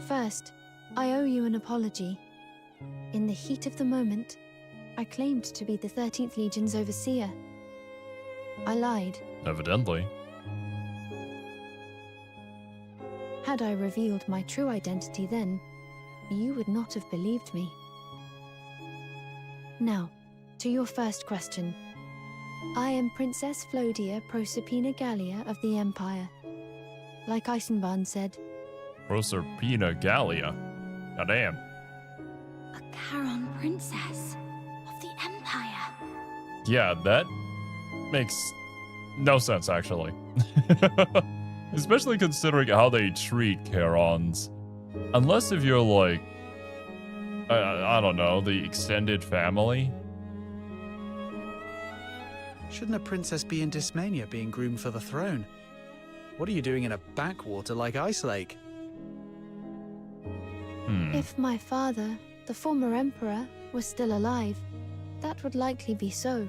First, I owe you an apology. In the heat of the moment, I claimed to be the 13th Legion's overseer. I lied. Evidently. Had I revealed my true identity then, you would not have believed me. Now, to your first question. I am Princess Flodia Proserpina Gallia of the Empire. like Eisenbahn said. Proserpina Gallia. Goddamn. A Charon princess of the Empire. Yeah, that makes no sense, actually. Especially considering how they treat Charons. Unless if you're like, I don't know, the extended family. Shouldn't a princess be in Dysmania being groomed for the throne? What are you doing in a backwater like Ice Lake? If my father, the former emperor, was still alive, that would likely be so.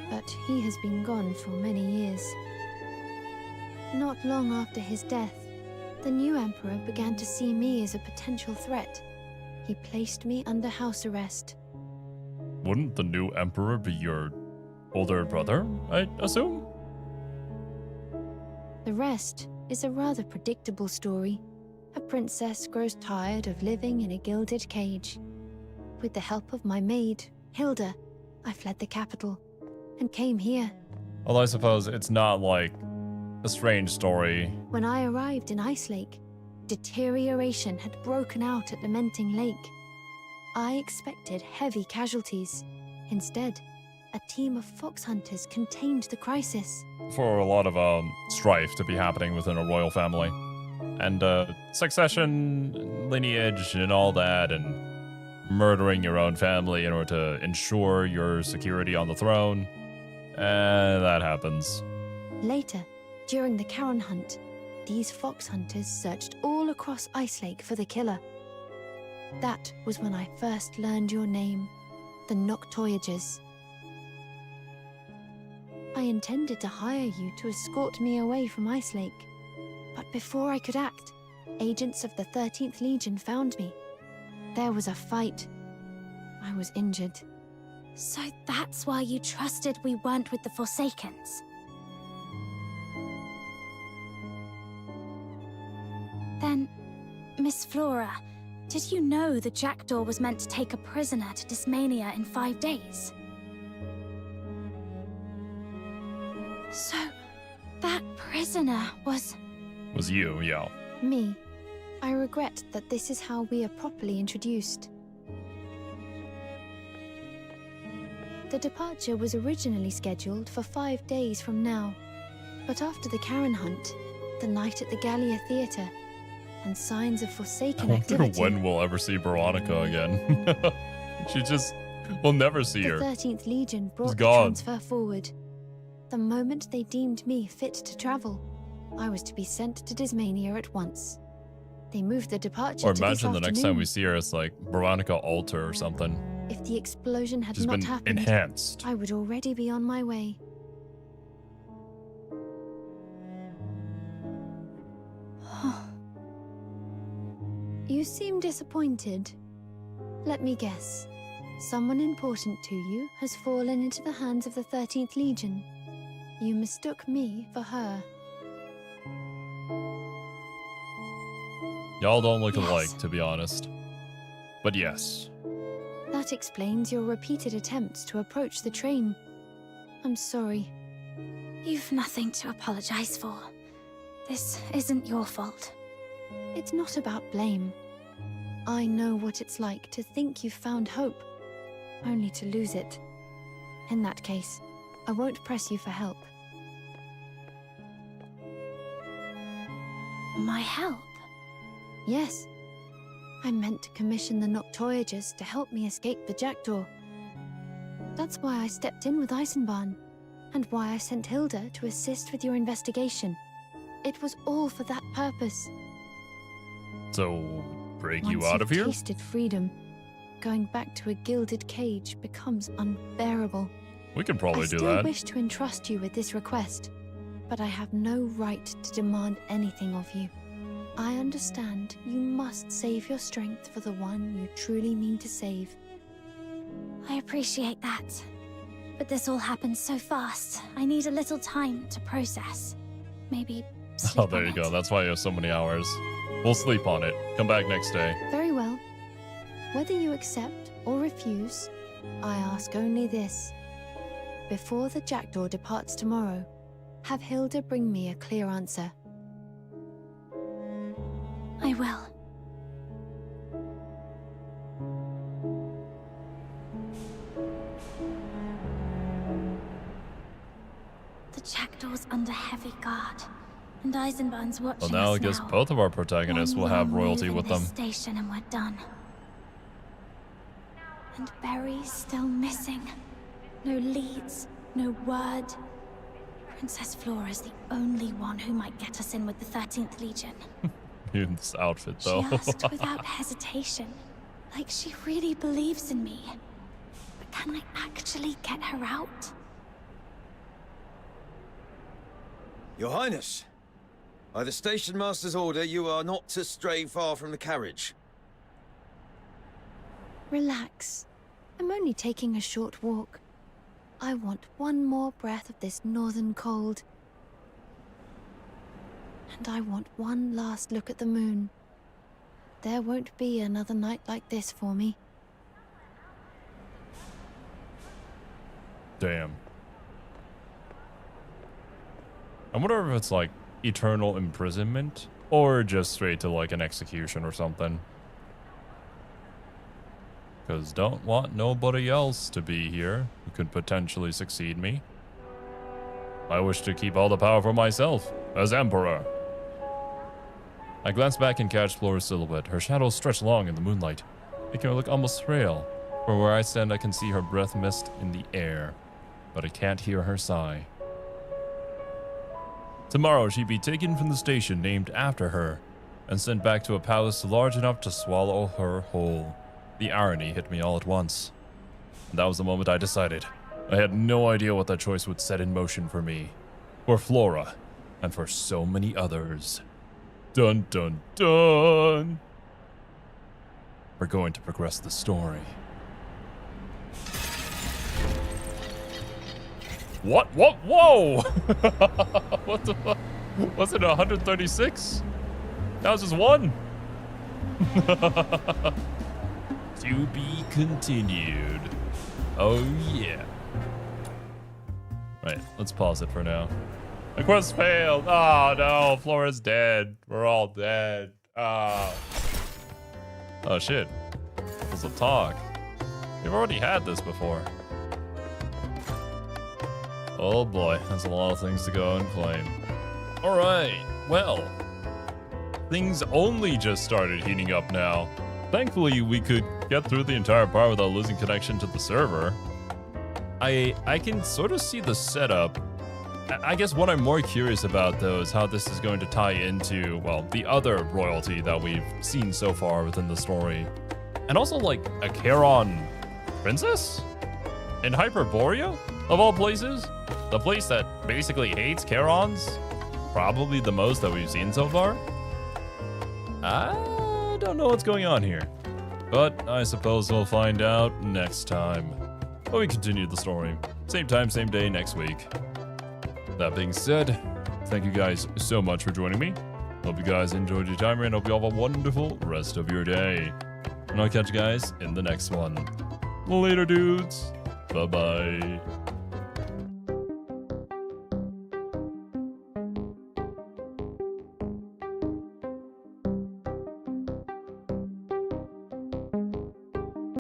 But he has been gone for many years. Not long after his death, the new emperor began to see me as a potential threat. He placed me under house arrest. Wouldn't the new emperor be your older brother, I assume? The rest is a rather predictable story. A princess grows tired of living in a gilded cage. With the help of my maid, Hilda, I fled the capital and came here. Well, I suppose it's not like a strange story. When I arrived in Ice Lake, deterioration had broken out at Lamenting Lake. I expected heavy casualties. Instead, a team of fox hunters contained the crisis. For a lot of strife to be happening within a royal family. And succession, lineage, and all that, and murdering your own family in order to ensure your security on the throne. And that happens. Later, during the Charon hunt, these fox hunters searched all across Ice Lake for the killer. That was when I first learned your name, the Noctoyagers. I intended to hire you to escort me away from Ice Lake. But before I could act, agents of the 13th Legion found me. There was a fight. I was injured. So that's why you trusted we weren't with the Forsakens? Then, Miss Flora, did you know the Jackdaw was meant to take a prisoner to Dysmania in 5 days? So, that prisoner was you, yeah. Me. I regret that this is how we are properly introduced. The departure was originally scheduled for 5 days from now, but after the Charon hunt, the night at the Gallia Theatre, and signs of Forsaken I activity... wonder when we'll ever see Veronica again. We'll never see her. The 13th Legion brought the gone. transfer forward. The moment they deemed me fit to travel, I was to be sent to Dysmania at once. They moved the departure Or to this imagine the next time afternoon. we see her, it's like Veronica Alter or something. If the explosion had She's not been happened, enhanced. I would already be on my way. You seem disappointed. Let me guess. Someone important to you has fallen into the hands of the 13th Legion. You mistook me for her. Y'all don't look Yes. alike, to be honest. But yes. That explains your repeated attempts to approach the train. I'm sorry. You've nothing to apologize for. This isn't your fault. It's not about blame. I know what it's like to think you've found hope, only to lose it. In that case, I won't press you for help. My help? Yes. I meant to commission the Noctoyagers to help me escape the Jackdaw. That's why I stepped in with Eisenbahn, and why I sent Hilda to assist with your investigation. It was all for that purpose. So, break you Once out of you've here? tasted freedom, going back to a gilded cage becomes unbearable. We can probably I do still that. wish to entrust you with this request, but I have no right to demand anything of you. I understand you must save your strength for the one you truly mean to save. I appreciate that. But this all happened so fast. I need a little time to process. Maybe sleep Oh, there on you it. go. That's why you have so many hours. We'll sleep on it. Come back next day. Very well. Whether you accept or refuse, I ask only this. Before the Jackdaw departs tomorrow, have Hilda bring me a clear answer. I will. The jackdaw's under heavy guard, and Eisenbahn's watching Well, now us I guess now. both of our protagonists will One have wrong royalty move with in them. this station and we're done. And Berry's still missing. No leads, no word. Princess Flora's the only one who might get us in with the 13th Legion. In this outfit, She though. asked without hesitation, like she really believes in me. But can I actually get her out? Your Highness, by the station master's order, you are not to stray far from the carriage. Relax. I'm only taking a short walk. I want one more breath of this northern cold. And I want one last look at the moon. There won't be another night like this for me. Damn. I wonder if it's like eternal imprisonment or just straight to like an execution or something. Because don't want nobody else to be here who could potentially succeed me. I wish to keep all the power for myself as Emperor. I glance back and catch Flora's silhouette. Her shadows stretch long in the moonlight, making her look almost frail. From where I stand, I can see her breath mist in the air, but I can't hear her sigh. Tomorrow she'd be taken from the station named after her and sent back to a palace large enough to swallow her whole. The irony hit me all at once. And that was the moment I decided. I had no idea what that choice would set in motion for me, for Flora, and for so many others. Dun dun dun! We're going to progress the story. What? Whoa! What the fuck? Was it 136? That was just one. To be continued. Oh yeah. Right, let's pause it for now. The quest failed. Oh no, Flora's dead. We're all dead. Oh shit. This was a talk. We've already had this before. Oh boy, that's a lot of things to go and claim. Alright, well. Things only just started heating up now. Thankfully, we could get through the entire part without losing connection to the server. I can sort of see the setup. I guess what I'm more curious about, though, is how this is going to tie into, well, the other royalty that we've seen so far within the story. And also, like, a Charon princess? In Hyperborea, of all places? The place that basically hates Charons? Probably the most that we've seen so far? I don't know what's going on here. But I suppose we'll find out next time. When we continue the story. Same time, same day next week. That being said, thank you guys so much for joining me. Hope you guys enjoyed your time here and hope you all have a wonderful rest of your day. And I'll catch you guys in the next one. Later, dudes. Bye-bye.